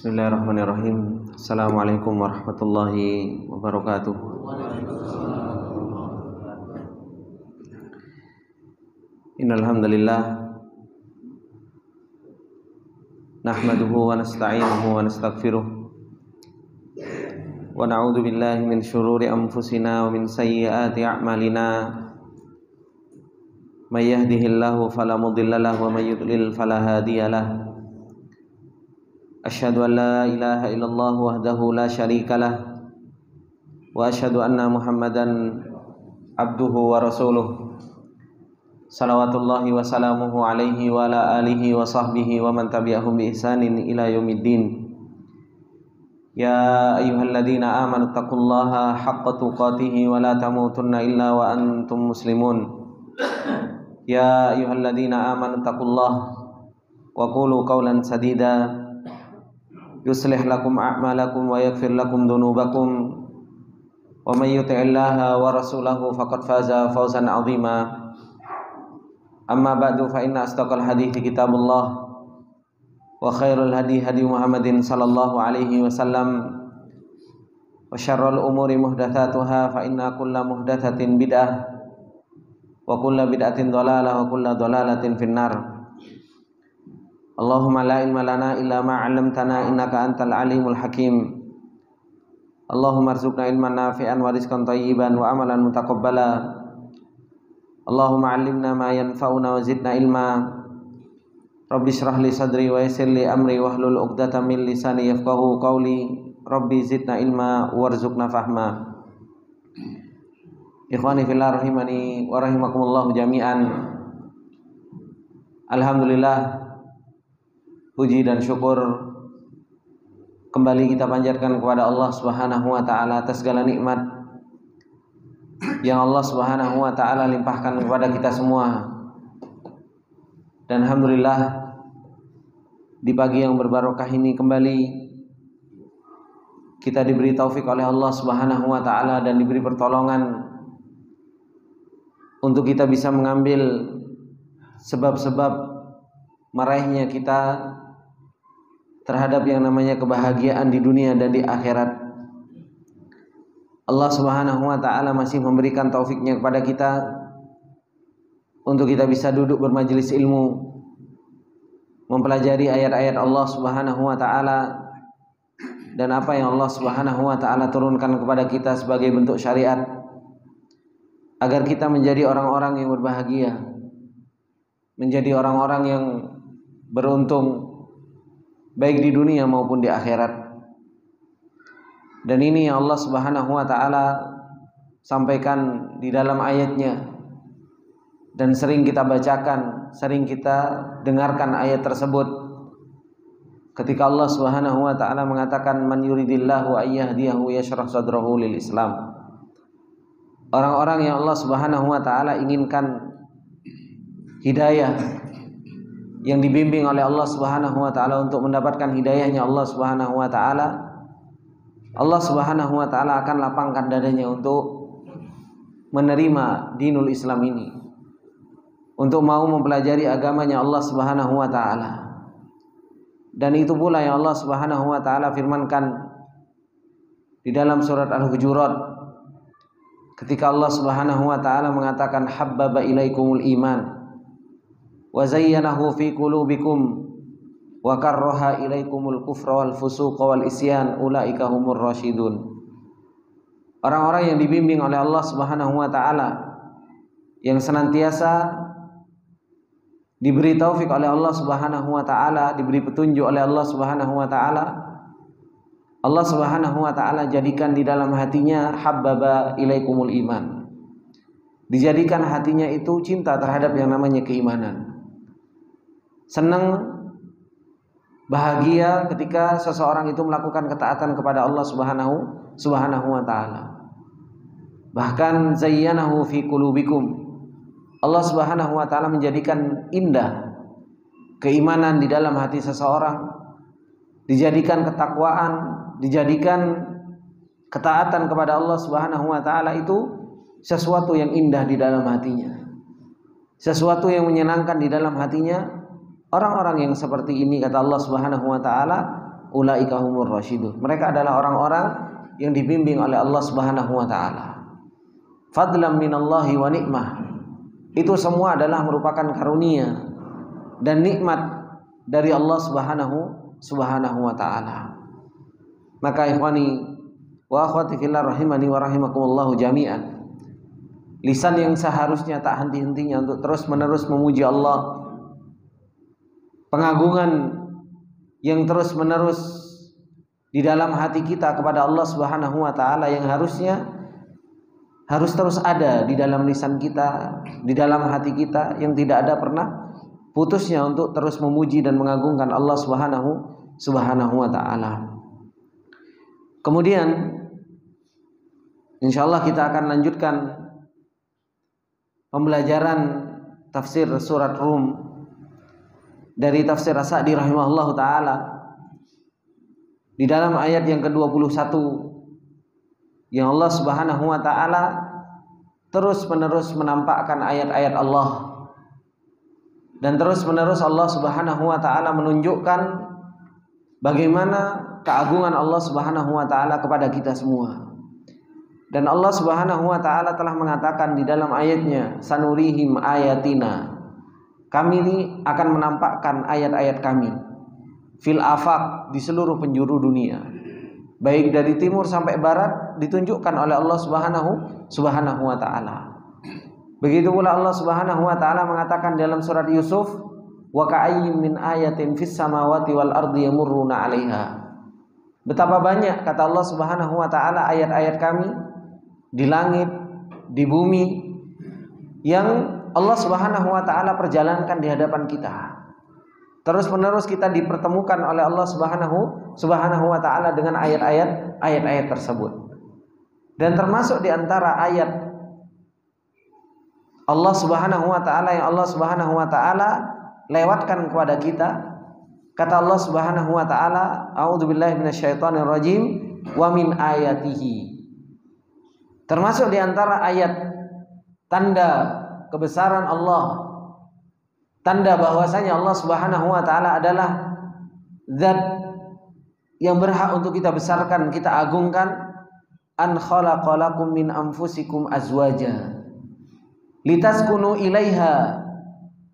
Bismillahirrahmanirrahim. Assalamualaikum warahmatullahi wabarakatuh. Innal hamdalillah nahmaduhu wa nasta'inuhu wa nastaghfiruh wa na'udzu billahi min syururi anfusina wa min sayyiati a'malina. May yahdihillahu fala mudilla lahu wa may yudlil fala hadiyalah. Asyhadu an la ilaha illallah wahdahu la syarikalah wa asyhadu anna Muhammadan abduhu wa rasuluh. Salawatullahi wa salamuhu alaihi wa ala alihi wa sahbihi wa man tabi'ahum bi ihsanin ila yaumiddin. Ya ayyuhalladzina amanu taqullaha haqqa tuqatih wa la tamutunna illa wa antum muslimun. Ya ayyuhalladzina amanu taqullaha wa qulu qawlan sadida yuslih lakum a'malakum wa yaghfir lakum dhunubakum wa may yuti'illaha wa rasulahu faqad faza fawzan 'azima. Amma ba'du fa inna asdaqal hadithi kitabullah wa khairul hadi hadi Muhammadin sallallahu alaihi wasallam wa syarrul umuri muhdatsatuha fa inna kulla muhdatsatin bid'ah wa kulla bid'atin dhalalah wa kulla dhalalatin finnar. Allahumma la ilma lana illa ma 'allamtana innaka antal alimul hakim. Allahumma arzuqna ilman nafi'an wa rizqan thayyiban wa amalan mutaqabbala. Allahumma 'allimna ma yanfa'una wa zidna ilma. Rabbi shrah li sadri wa yassir li amri wahlul 'uqdatam min lisani yafqahu qawli. Rabbi zidna ilma warzuqna fahma. Ikhwani fillah rahimani wa rahimakumullah jami'an. Alhamdulillah, puji dan syukur kembali kita panjatkan kepada Allah Subhanahu wa taala atas segala nikmat yang Allah Subhanahu wa taala limpahkan kepada kita semua. Dan alhamdulillah, di pagi yang berbarokah ini kembali kita diberi taufik oleh Allah Subhanahu wa taala dan diberi pertolongan untuk kita bisa mengambil sebab-sebab meraihnya kita terhadap yang namanya kebahagiaan di dunia dan di akhirat. Allah Subhanahu wa taala masih memberikan taufiknya kepada kita untuk kita bisa duduk bermajelis ilmu, mempelajari ayat-ayat Allah Subhanahu wa taala dan apa yang Allah Subhanahu wa taala turunkan kepada kita sebagai bentuk syariat, agar kita menjadi orang-orang yang berbahagia, menjadi orang-orang yang beruntung baik di dunia maupun di akhirat. Dan ini yang Allah Subhanahu wa taala sampaikan di dalam ayatnya, dan sering kita bacakan, sering kita dengarkan ayat tersebut ketika Allah Subhanahu wa taala mengatakan man yuridillahu ayyahdiyahu yashrah sadrahu lil Islam. Orang-orang yang Allah Subhanahu wa taala inginkan hidayah, yang dibimbing oleh Allah Subhanahu wa taala untuk mendapatkan hidayahnya Allah Subhanahu wa taala, Allah Subhanahu wa taala akan lapangkan dadanya untuk menerima dinul Islam ini, untuk mau mempelajari agamanya Allah Subhanahu wa taala. Dan itu pula yang Allah Subhanahu wa taala firmankan di dalam surat Al-Hujurat ketika Allah Subhanahu wa taala mengatakan habbaba ilaikumul iman wa zayyanahu fi qulubikum wa karraha ilaikumul kufra wal fusuqa wal isyan ulaika humur rasyidun. Orang-orang yang dibimbing oleh Allah Subhanahu wa taala, yang senantiasa diberi taufik oleh Allah Subhanahu wa taala, diberi petunjuk oleh Allah Subhanahu wa taala, Allah Subhanahu wa taala jadikan di dalam hatinya habbaba ilaikumul iman. Dijadikan hatinya itu cinta terhadap yang namanya keimanan. Senang, bahagia ketika seseorang itu melakukan ketaatan kepada Allah Subhanahu wa taala. Bahkan zayyanahu fi qulubikum. Allah Subhanahu wa taala menjadikan indah keimanan di dalam hati seseorang, dijadikan ketakwaan, dijadikan ketaatan kepada Allah Subhanahu wa taala itu sesuatu yang indah di dalam hatinya, sesuatu yang menyenangkan di dalam hatinya. Orang-orang yang seperti ini, kata Allah Subhanahu wa taala, ulaika humur rasyidun. Mereka adalah orang-orang yang dibimbing oleh Allah Subhanahu wa taala. Fadlan minallahi wa ni'mah. Itu semua adalah merupakan karunia dan nikmat dari Allah Subhanahu wa taala. Maka ikhwani wa akhwati fillah rahimani wa rahimakumullah jami'an, lisan yang seharusnya tak henti-hentinya untuk terus-menerus memuji Allah, pengagungan yang terus-menerus di dalam hati kita kepada Allah Subhanahu wa taala yang harus terus ada di dalam lisan kita, di dalam hati kita, yang tidak ada pernah putusnya untuk terus memuji dan mengagungkan Allah Subhanahu wa taala. Kemudian insyaallah kita akan lanjutkan pembelajaran tafsir surat Rum dari tafsir As-Sa'di rahimahullahu taala di dalam ayat yang ke-21 yang Allah Subhanahu wa taala terus-menerus menampakkan ayat-ayat Allah, dan terus-menerus Allah Subhanahu wa taala menunjukkan bagaimana keagungan Allah Subhanahu wa taala kepada kita semua. Dan Allah Subhanahu wa taala telah mengatakan di dalam ayatnya, sanurihim ayatina, kami ini akan menampakkan ayat-ayat kami fil afaq, di seluruh penjuru dunia, baik dari timur sampai barat ditunjukkan oleh Allah Subhanahu wa taala. Begitu pula Allah Subhanahu wa taala mengatakan dalam surat Yusuf, wa ka'ayyin min ayatin fis samawati wal ardi yamurruna 'alaiha. Betapa banyak, kata Allah Subhanahu wa taala, ayat-ayat kami di langit, di bumi, yang Allah Subhanahu wa taala perjalankan di hadapan kita. Terus-menerus kita dipertemukan oleh Allah Subhanahu wa taala dengan ayat-ayat tersebut. Dan termasuk di antara ayat Allah Subhanahu wa taala yang Allah Subhanahu wa taala lewatkan kepada kita, kata Allah Subhanahu wa taala, a'udzubillahi minasyaitonir rajim, wa min ayatihi. Termasuk di antara ayat tanda kebesaran Allah, tanda bahwasanya Allah Subhanahu wa taala adalah zat yang berhak untuk kita besarkan, kita agungkan, an khalaqalakum min anfusikum azwaja litaskunu ilaiha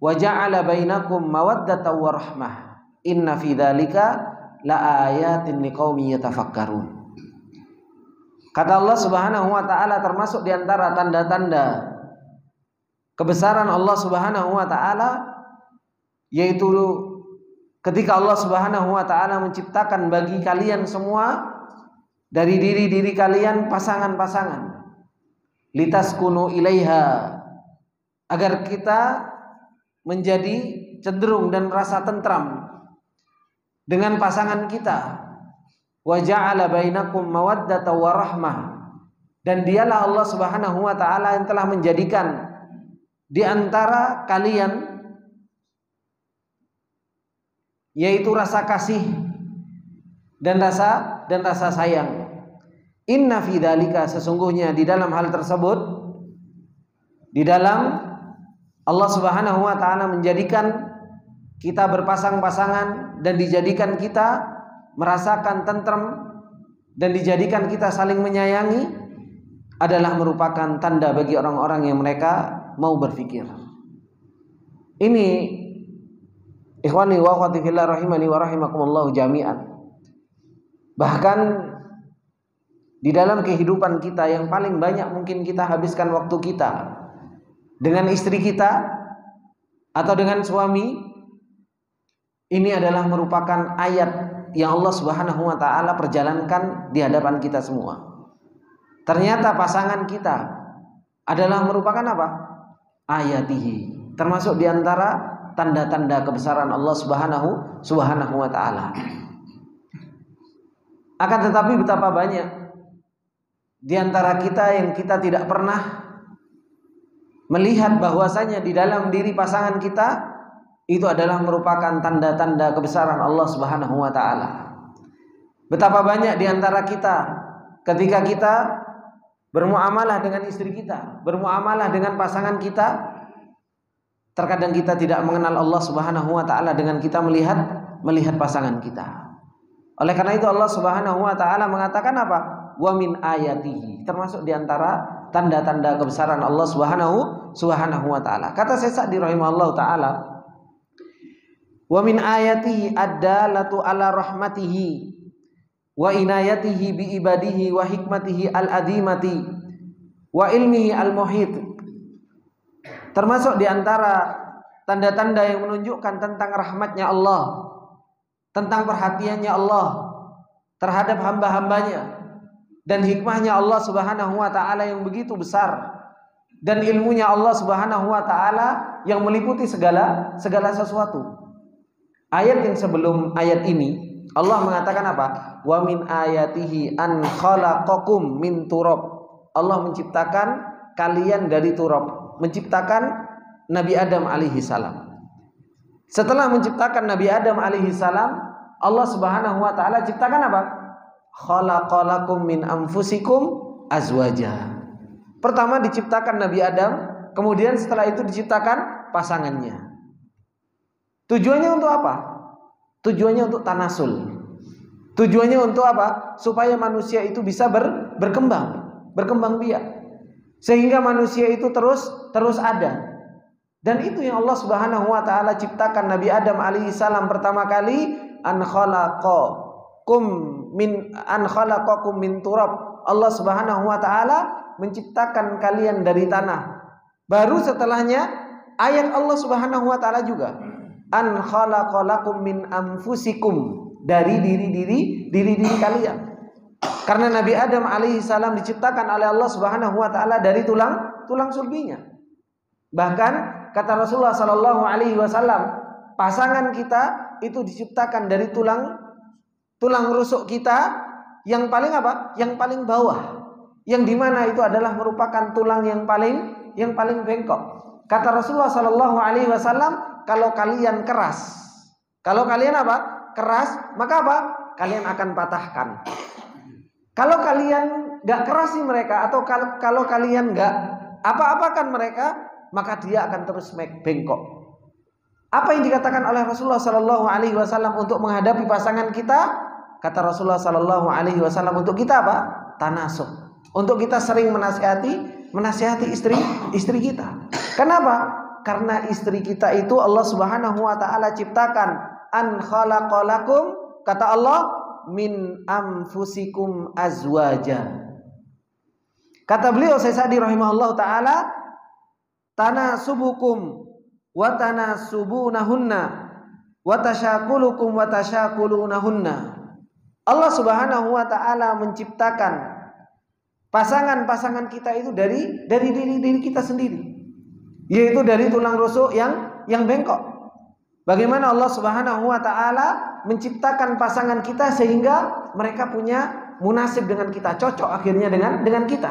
wa ja'ala bainakum mawaddatan wa rahmah inna fi dzalika laayatin liqaumin yatafakkarun. Kata Allah Subhanahu wa taala, termasuk di antara tanda-tanda kebesaran Allah Subhanahu wa taala, yaitu ketika Allah Subhanahu wa taala menciptakan bagi kalian semua dari diri-diri kalian pasangan-pasangan, litaskunu ilaiha, agar kita menjadi cenderung dan merasa tentram dengan pasangan kita. Wa ja'ala bainakum mawaddatan wa rahmah, dan dialah Allah Subhanahu wa taala yang telah menjadikan di antara kalian yaitu rasa kasih dan rasa sayang. Inna fi dzalika, sesungguhnya di dalam hal tersebut, di dalam Allah Subhanahu wa taala menjadikan kita berpasang-pasangan dan dijadikan kita merasakan tentram dan dijadikan kita saling menyayangi, adalah merupakan tanda bagi orang-orang yang mereka mau berfikir. Ini ikhwani wa akhwati fillah rahimani wa rahimakumullah jami'an. Bahkan di dalam kehidupan kita yang paling banyak mungkin kita habiskan waktu kita dengan istri kita atau dengan suami, ini adalah merupakan ayat yang Allah Subhanahu wa taala perjalankan di hadapan kita semua. Ternyata pasangan kita adalah merupakan apa? Ayatihi, termasuk di antara tanda-tanda kebesaran Allah Subhanahu wa taala. Akan tetapi betapa banyak di antara kita yang kita tidak pernah melihat bahwasanya di dalam diri pasangan kita itu adalah merupakan tanda-tanda kebesaran Allah Subhanahu wa taala. Betapa banyak di antara kita ketika kita bermuamalah dengan istri kita, bermuamalah dengan pasangan kita, terkadang kita tidak mengenal Allah Subhanahu wa taala dengan kita melihat pasangan kita. Oleh karena itu Allah Subhanahu wa taala mengatakan apa? Wa min ayatihi, termasuk di antara tanda-tanda kebesaran Allah Subhanahu wa taala. Kata Syekh Sa'di rahimahullahu taala, wa min ayatihi ad-dalatu ala rahmatihi wa inayatihi bi ibadihi wa hikmatihi al-azimati wa ilmihi al-muhit. Termasuk di antara tanda-tanda yang menunjukkan tentang rahmatnya Allah, tentang perhatiannya Allah terhadap hamba-hambanya, dan hikmahnya Allah Subhanahu wa taala yang begitu besar, dan ilmunya Allah Subhanahu wa taala yang meliputi segala sesuatu. Ayat yang sebelum ayat ini Allah mengatakan apa? Wa min ayatihi an khalaqakum min turab. Allah menciptakan kalian dari turab, menciptakan Nabi Adam alaihi salam. Setelah menciptakan Nabi Adam alaihi salam, Allah Subhanahu wa taala ciptakan apa? Khalaqalakum min anfusikum azwaja. Pertama diciptakan Nabi Adam, kemudian setelah itu diciptakan pasangannya. Tujuannya untuk apa? Tujuannya untuk tanasul. Tujuannya untuk apa? Supaya manusia itu bisa berkembang biak. Sehingga manusia itu terus ada. Dan itu yang Allah Subhanahu wa taala ciptakan Nabi Adam alaihi salam pertama kali, an khalaqakum min turab. Allah Subhanahu wa taala menciptakan kalian dari tanah. Baru setelahnya ayat Allah Subhanahu wa taala juga, an khalaqalakum min anfusikum, dari diri kalian. Karena Nabi Adam alaihi salam diciptakan oleh Allah Subhanahu wa taala dari tulang sulbinya. Bahkan kata Rasulullah sallallahu alaihi wasallam, pasangan kita itu diciptakan dari tulang rusuk kita yang paling apa? Yang paling bawah. Yang dimana itu adalah merupakan tulang yang paling bengkok. Kata Rasulullah sallallahu alaihi wasallam, kalau kalian keras, kalau kalian apa? Keras, maka apa? Kalian akan patahkan. Kalau kalian gak kerasi mereka, atau kalau kalian gak apa-apakan mereka, maka dia akan terus bengkok. Apa yang dikatakan oleh Rasulullah sallallahu alaihi wasallam untuk menghadapi pasangan kita? Kata Rasulullah sallallahu alaihi wasallam, untuk kita apa? Tanasuh. Untuk kita sering menasihati istri kita. Kenapa? Karena istri kita itu Allah Subhanahu wa taala ciptakan, an khalaqalakum, kata Allah, min anfusikum azwaja. Kata beliau Syekh Sa'di rahimahullahu taala, tanasubukum wa tanasubunahunna wa tashakulukum wa tashakulunahunna. Allah Subhanahu wa taala menciptakan pasangan-pasangan kita itu dari diri kita sendiri, yaitu dari tulang rusuk yang bengkok. Bagaimana Allah Subhanahu wa taala menciptakan pasangan kita sehingga mereka punya munasib dengan kita, cocok akhirnya dengan kita.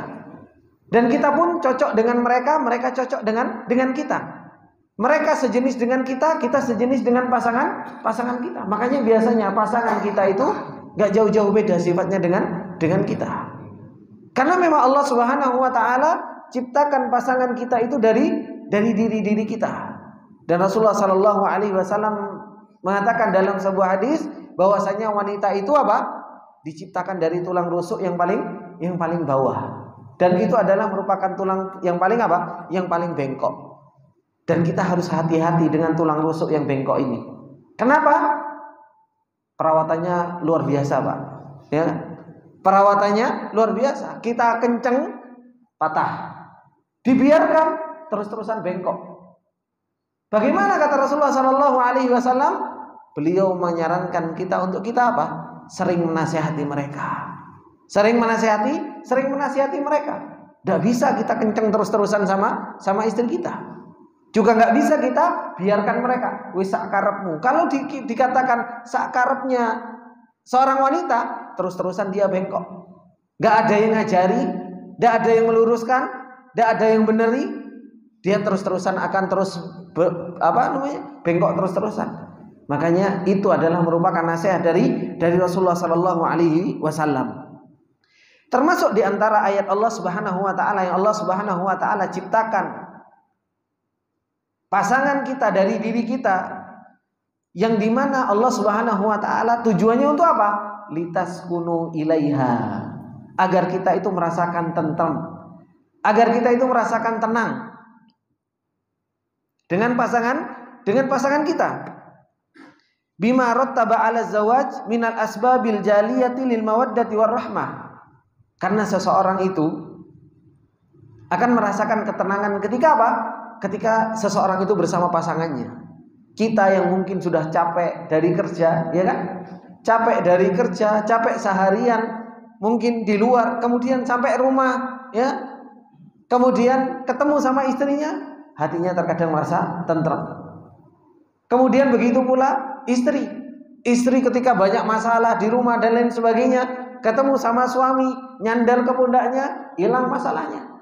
Dan kita pun cocok dengan mereka cocok dengan kita. Mereka sejenis dengan kita sejenis dengan pasangan kita. Makanya biasanya pasangan kita itu gak jauh-jauh beda sifatnya dengan kita. Karena memang Allah Subhanahu wa taala ciptakan pasangan kita itu dari diri kita. Dan Rasulullah sallallahu alaihi wasallam mengatakan dalam sebuah hadis bahwasanya wanita itu apa? Diciptakan dari tulang rusuk yang paling bawah. Dan itu adalah merupakan tulang yang paling apa? Yang paling bengkok. Dan kita harus hati-hati dengan tulang rusuk yang bengkok ini. Kenapa? Perawatannya luar biasa, Pak. Ya. Perawatannya luar biasa. Kita kenceng patah. Dibiarkan terus-terusan bengkok. Bagaimana kata Rasulullah sallallahu alaihi wasallam? Beliau menyarankan kita untuk kita apa? Sering menasihati mereka. Sering menasihati mereka. Tidak bisa kita kenceng terus-terusan sama istri kita. Juga nggak bisa kita biarkan mereka wis sak karepmu. Kalau dikatakan sak karepnya seorang wanita, terus-terusan dia bengkok. Nggak ada yang ngajari, nggak ada yang meluruskan, nggak ada yang beneri, dia terus-terusan akan terus bengkok terus-terusan. Makanya itu adalah merupakan nasihat dari Rasulullah sallallahu alaihi wasallam. Termasuk di antara ayat Allah Subhanahu wa taala yang Allah Subhanahu wa taala ciptakan pasangan kita dari diri kita, yang dimana Allah Subhanahu wa taala tujuannya untuk apa? Litaskunu ilaiha, agar kita itu merasakan tentram, agar kita itu merasakan tenang dengan pasangan kita. Bima rattaba 'ala zawaj minal asbabil jaliyati lil mawaddati warahmah. Karena seseorang itu akan merasakan ketenangan ketika apa? Ketika seseorang itu bersama pasangannya. Kita yang mungkin sudah capek dari kerja, ya kan? Capek dari kerja, capek seharian, mungkin di luar, kemudian sampai rumah, ya. Kemudian ketemu sama istrinya, hatinya terkadang merasa tentram. Kemudian begitu pula istri ketika banyak masalah di rumah dan lain sebagainya, ketemu sama suami, nyandar ke pundaknya, hilang masalahnya.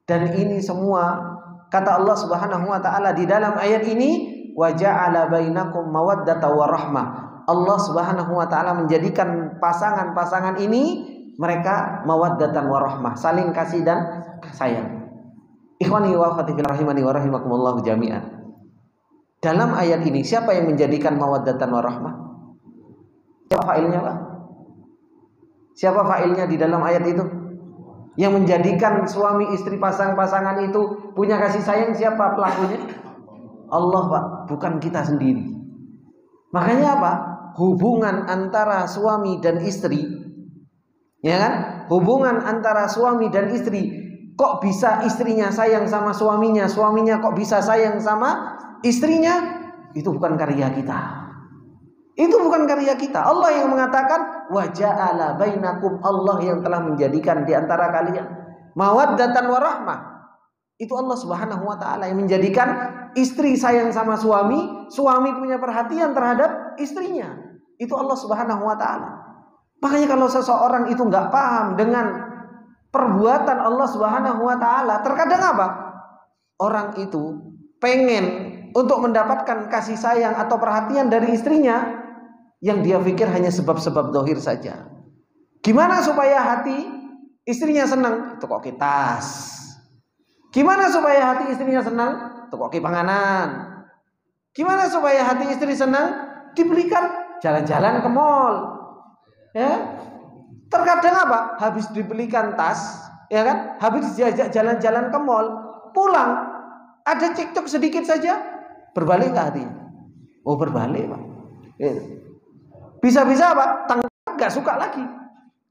Dan ini semua kata Allah Subhanahu wa taala di dalam ayat ini, wa ja'ala bainakum mawaddata wa rahmah. Allah Subhanahu wa taala menjadikan pasangan-pasangan ini mereka mawaddatan wa rahmah, saling kasih dan sayang. Ikhwani wa akhwati fillah rahimani wa rahimakumullah jami'an. Dalam ayat ini siapa yang menjadikan mawaddatan wa rahmah? Siapa fa'ilnya, Pak? Siapa fa'ilnya di dalam ayat itu? Yang menjadikan suami istri pasangan itu punya kasih sayang, siapa pelakunya? Allah, Pak, bukan kita sendiri. Makanya apa? Hubungan antara suami dan istri, ya kan? Hubungan antara suami dan istri, kok bisa istrinya sayang sama suaminya, suaminya kok bisa sayang sama istrinya? Itu bukan karya kita. Itu bukan karya kita. Allah yang mengatakan wa ja'ala bainakum, Allah yang telah menjadikan di antara kalian mawaddatan wa rahmah. Itu Allah Subhanahu wa taala yang menjadikan istri sayang sama suami, suami punya perhatian terhadap istrinya. Itu Allah Subhanahu wa taala. Makanya kalau seseorang itu enggak paham dengan perbuatan Allah Subhanahu wa taala, terkadang apa? Orang itu pengen untuk mendapatkan kasih sayang atau perhatian dari istrinya, yang dia pikir hanya sebab-sebab zahir saja. Gimana supaya hati istrinya senang? Tukoki tas. Gimana supaya hati istrinya senang? Tukoki panganan. Gimana supaya hati istri senang? Dibelikan jalan-jalan ke mall. Ya. Terkadang apa? Habis dibelikan tas, ya kan? Habis diajak jalan-jalan ke mall, pulang ada cekcok sedikit saja, berbalik nggak hatinya? Oh, berbalik, Pak. Bisa-bisa apa? Nggak suka lagi.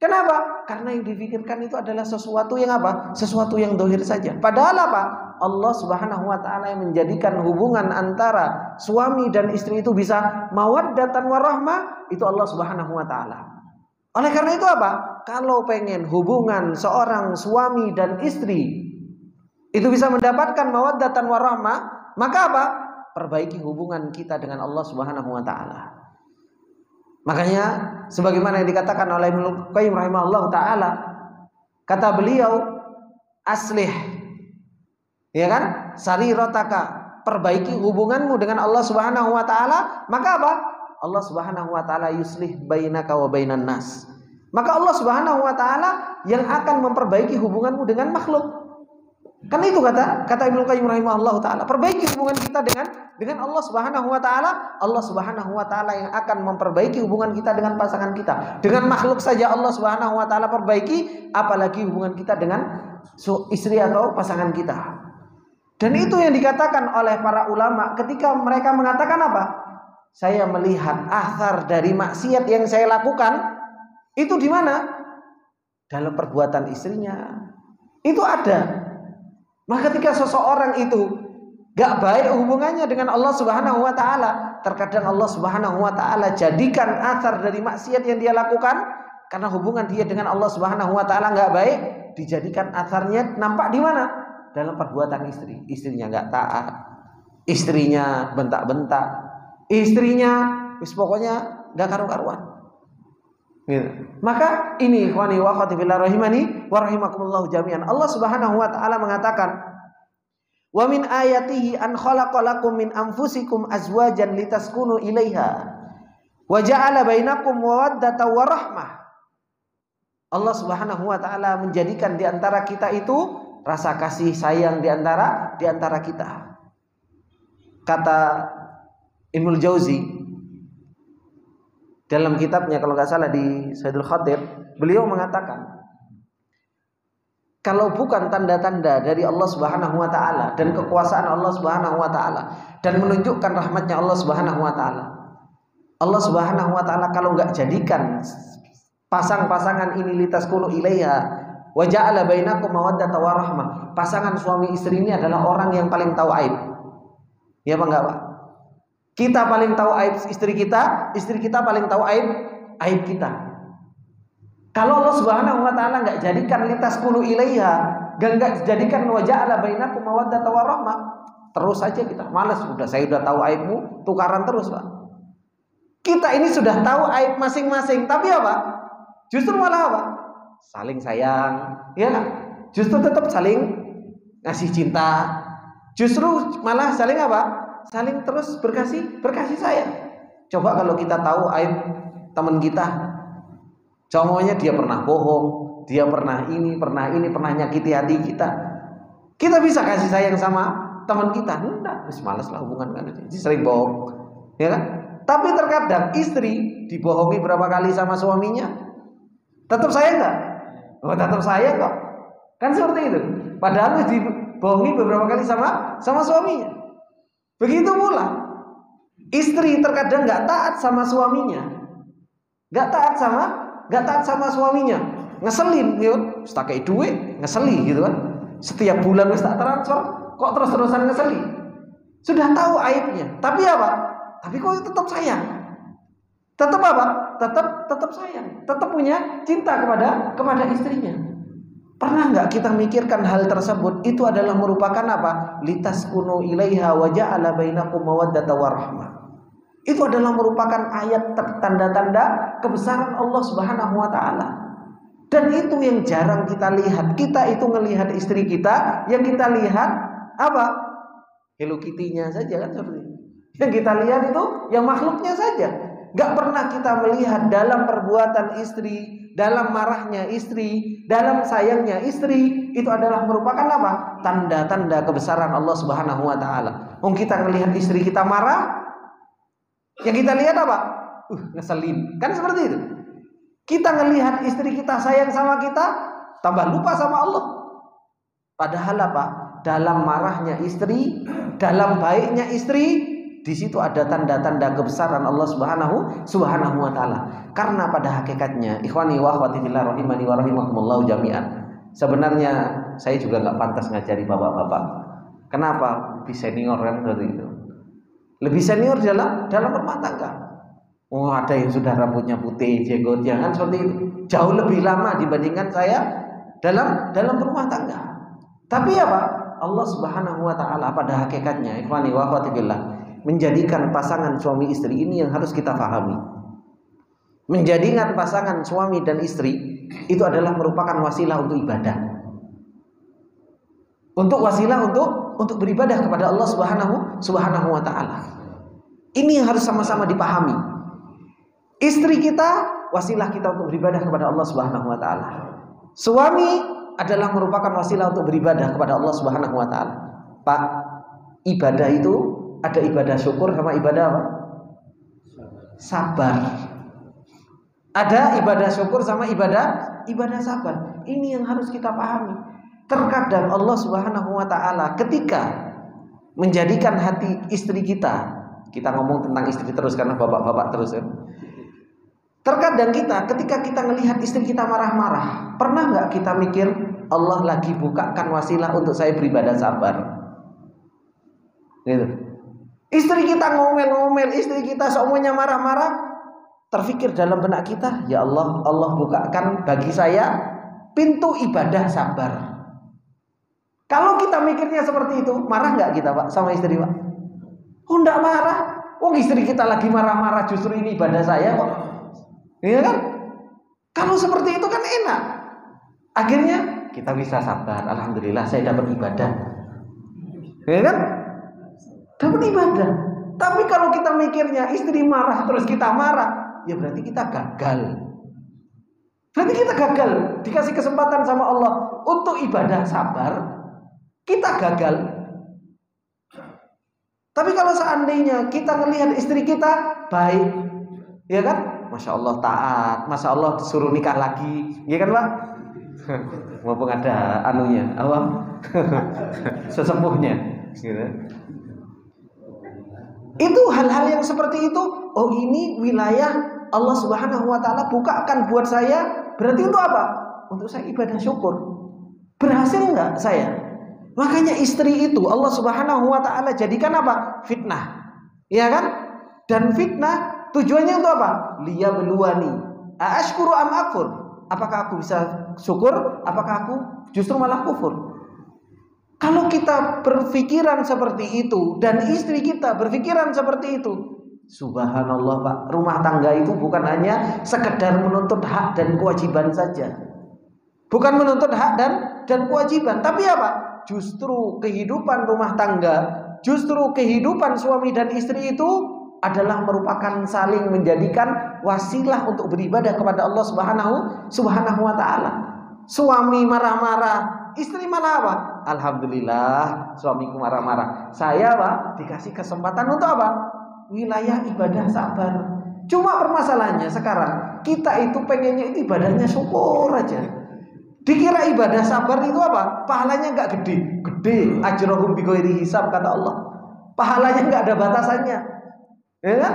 Kenapa? Karena yang dipikirkan itu adalah sesuatu yang apa? Sesuatu yang dohir saja. Padahal apa? Allah Subhanahu wa taala yang menjadikan hubungan antara suami dan istri itu bisa mawaddatan warahmah, itu Allah Subhanahu wa taala. Oleh karena itu apa? Kalau pengen hubungan seorang suami dan istri itu bisa mendapatkan mawaddatan warahmah, maka apa? Perbaiki hubungan kita dengan Allah Subhanahu wa taala. Makanya sebagaimana yang dikatakan oleh Ibnu Qayyim rahimahullah taala, kata beliau, aslih, ya kan, sarirataka, perbaiki hubunganmu dengan Allah Subhanahu wa taala, maka apa? Allah Subhanahu wa taala yuslih bainaka wa bainan nas. Maka Allah Subhanahu wa taala yang akan memperbaiki hubunganmu dengan makhluk. Kan itu kata Ibnu Qayyim rahimahullah taala, perbaiki hubungan kita dengan Allah Subhanahu wa taala. Allah Subhanahu wa taala yang akan memperbaiki hubungan kita dengan pasangan kita. Dengan makhluk saja Allah Subhanahu wa taala perbaiki, apalagi hubungan kita dengan istri atau pasangan kita. Dan itu yang dikatakan oleh para ulama ketika mereka mengatakan apa? Saya melihat athar dari maksiat yang saya lakukan itu di mana? Dalam perbuatan istrinya. Itu ada. Maka ketika seseorang itu gak baik hubungannya dengan Allah Subhanahu wa taala, terkadang Allah Subhanahu wa taala jadikan athar dari maksiat yang dia lakukan, karena hubungan dia dengan Allah Subhanahu wa taala gak baik, dijadikan atharnya nampak di mana? Dalam perbuatan istri. Istrinya gak taat, istrinya bentak-bentak, istrinya pokoknya gak karu-karuan. Gitu. Maka ini ikhwani wa akhwati fillah rahimani wa rahimakumullah jami'an. Allah Subhanahu wa taala mengatakan, "Wa min ayatihi an khalaqalakum min anfusikum azwajan litaskunu ilaiha wa ja'ala bainakum mawaddatan wa rahmah." Allah Subhanahu wa taala menjadikan di antara kita itu rasa kasih sayang di antara kita. Kata Ibnu Jauzi, dalam kitabnya kalau nggak salah di Saidul Khatib, beliau mengatakan kalau bukan tanda-tanda dari Allah Subhanahu wa taala dan kekuasaan Allah Subhanahu wa taala dan menunjukkan rahmatnya Allah Subhanahu wa taala. Allah Subhanahu wa taala kalau nggak jadikan pasang-pasangan ini litaskunu ilaiha wa ja'ala bainakum mawaddata wa rahmah. Pasangan suami istri ini adalah orang yang paling tahu aib. Ya apa enggak, Pak? Kita paling tahu aib istri kita paling tahu aib kita. Kalau Allah Subhanahu wa taala enggak jadikan litaskunu ilaiha, enggak jadikan wa ja'ala bainakum mawaddata wa rahmah, terus aja kita malas, saya udah tahu aibmu, tukaran terus, Pak. Kita ini sudah tahu aib masing-masing, tapi apa? Justru malah apa? Saling sayang, ya kan? Justru tetap saling ngasih cinta. Justru malah saling apa? Saling terus berkasih sayang. Coba kalau kita tahu aib teman kita, contohnya dia pernah bohong, dia pernah ini, pernah nyakiti hati kita. Kita bisa kasih sayang sama teman kita? Enggak, malas lah hubungan kan itu. Sering bohong, ya kan? Tapi terkadang istri dibohongi berapa kali sama suaminya, tetap sayang enggak? Oh, tetap sayang kok. Kan seperti itu. Padahal dibohongi beberapa kali sama suaminya. Begitu pula istri terkadang nggak taat sama suaminya, nggak taat sama suaminya, ngeselin, yuk, setakai duit, ngeseli gitu kan. Setiap bulan wis tak transfer, kok terus-terusan ngeseli. Sudah tahu aibnya, tapi apa? Tapi kok tetap sayang. Tetap apa? Tetap sayang, tetap punya cinta kepada istrinya. Pernah nggak kita mikirkan hal tersebut itu adalah merupakan apa? Litaskunu ilaiha wa ja'ala bainakum mawaddata wa rahmah. Itu adalah merupakan ayat tanda-tanda kebesaran Allah Subhanahu wa taala. Dan itu yang jarang kita lihat. Kita itu ngelihat istri kita, yang kita lihat apa? Hello Kitty-nya saja kan seperti itu. Yang kita lihat itu yang makhluknya saja. Gak pernah kita melihat dalam perbuatan istri, dalam marahnya istri, dalam sayangnya istri, itu adalah merupakan apa? Tanda-tanda kebesaran Allah Subhanahu wa taala. Kita melihat istri kita marah, yang kita lihat apa? Ngeselin. Kan seperti itu. Kita melihat istri kita sayang sama kita, tambah lupa sama Allah. Padahal apa? Dalam marahnya istri, dalam baiknya istri, di situ ada tanda-tanda kebesaran Allah Subhanahu wa taala. Karena pada hakikatnya, ikhwani wa akhwati fillah rahimani wa rahimakumullah jami'an. Sebenarnya saya juga enggak pantas ngajari bapak-bapak. Kenapa? Lebih senior kan seperti itu. Lebih senior dalam rumah tangga. Oh, ada yang sudah rambutnya putih, jenggotnya kan seperti itu. Jauh lebih lama dibandingkan saya dalam rumah tangga. Tapi apa? Allah Subhanahu wa taala pada hakikatnya, ikhwani wa akhwati fillah, menjadikan pasangan suami istri ini yang harus kita pahami. Menjadikan pasangan suami dan istri itu adalah merupakan wasilah untuk ibadah. Wasilah untuk beribadah kepada Allah Subhanahu wa taala. Ini yang harus sama-sama dipahami. Istri kita wasilah kita untuk beribadah kepada Allah Subhanahu wa taala. Suami adalah merupakan wasilah untuk beribadah kepada Allah Subhanahu wa taala. Pak, ibadah itu ada ibadah syukur sama ibadah apa? Sabar. Ada ibadah syukur sama ibadah sabar. Ini yang harus kita pahami. Terkadang Allah Subhanahu wa taala ketika menjadikan hati istri kita ngomong tentang istri terus karena bapak-bapak terus ya. Terkadang ketika kita melihat istri kita marah-marah, pernah nggak kita mikir Allah lagi bukakan wasilah untuk saya beribadah sabar? Gitu. Istri kita ngomel-ngomel, istri kita semuanya marah-marah, terfikir dalam benak kita, ya Allah bukakan bagi saya pintu ibadah sabar. Kalau kita mikirnya seperti itu, marah nggak kita Pak sama istri Pak? Oh enggak marah. Oh istri kita lagi marah-marah, justru ini ibadah saya kok. Iya kan? Kalau seperti itu kan enak. Akhirnya kita bisa sabar. Alhamdulillah saya dapat ibadah. Iya kan? Dapat ibadah. Tapi kalau kita mikirnya istri marah terus kita marah, ya berarti kita gagal. Berarti kita gagal. Dikasih kesempatan sama Allah untuk ibadah sabar, kita gagal. Tapi kalau seandainya kita melihat istri kita baik, ya kan? Masya Allah taat, Masya Allah disuruh nikah lagi, iya kan Pak? Mumpung ada anunya, apa? Sesepuhnya, gitu. Itu hal-hal yang seperti itu. Oh, ini wilayah Allah Subhanahu wa taala bukakan buat saya. Berarti itu apa? Untuk saya ibadah syukur. Berhasil enggak saya? Makanya istri itu Allah Subhanahu wa taala jadikan apa? Fitnah. Iya kan? Dan fitnah tujuannya untuk apa? Liyabluwani aashkuru am akfur. Apakah aku bisa syukur? Apakah aku justru malah kufur? Kalau kita berpikiran seperti itu dan istri kita berpikiran seperti itu, subhanallah Pak, rumah tangga itu bukan hanya sekedar menuntut hak dan kewajiban saja. Bukan menuntut hak dan kewajiban, tapi apa? Justru kehidupan rumah tangga, justru kehidupan suami dan istri itu adalah merupakan saling menjadikan wasilah untuk beribadah kepada Allah Subhanahu wa taala. Suami marah-marah, istri malah apa? Alhamdulillah, suamiku marah-marah. Saya Pak dikasih kesempatan untuk apa? Wilayah ibadah sabar. Cuma permasalahannya sekarang kita itu pengennya itu ibadahnya syukur aja. Dikira ibadah sabar itu apa? Pahalanya enggak gede. Gede, ajrohum bighairi hisab kata Allah. Pahalanya enggak ada batasannya. Ya kan?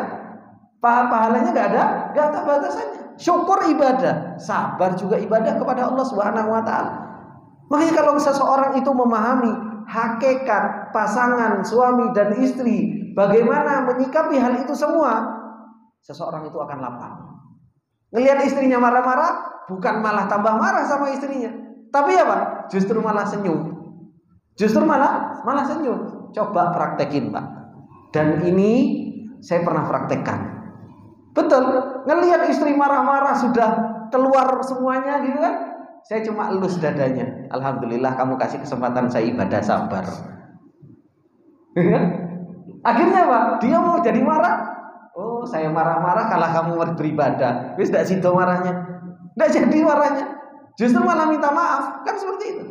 Pahalanya enggak ada batasannya. Syukur ibadah, sabar juga ibadah kepada Allah Subhanahu wa taala. Makanya kalau seseorang itu memahami hakikat pasangan suami dan istri, bagaimana menyikapi hal itu semua, seseorang itu akan lapang. Ngelihat istrinya marah-marah, bukan malah tambah marah sama istrinya, tapi apa? Justru malah senyum. Justru malah senyum. Coba praktekin Pak. Dan ini saya pernah praktekkan. Betul, ngelihat istri marah-marah sudah keluar semuanya gitu kan, saya cuma elus dadanya. Alhamdulillah kamu kasih kesempatan saya ibadah sabar. Akhirnya Pak, dia mau jadi marah. Oh, saya marah-marah kalau kamu beribadah. Wis tidak sido marahnya. Tidak jadi marahnya. Justru malah minta maaf. Kan seperti itu.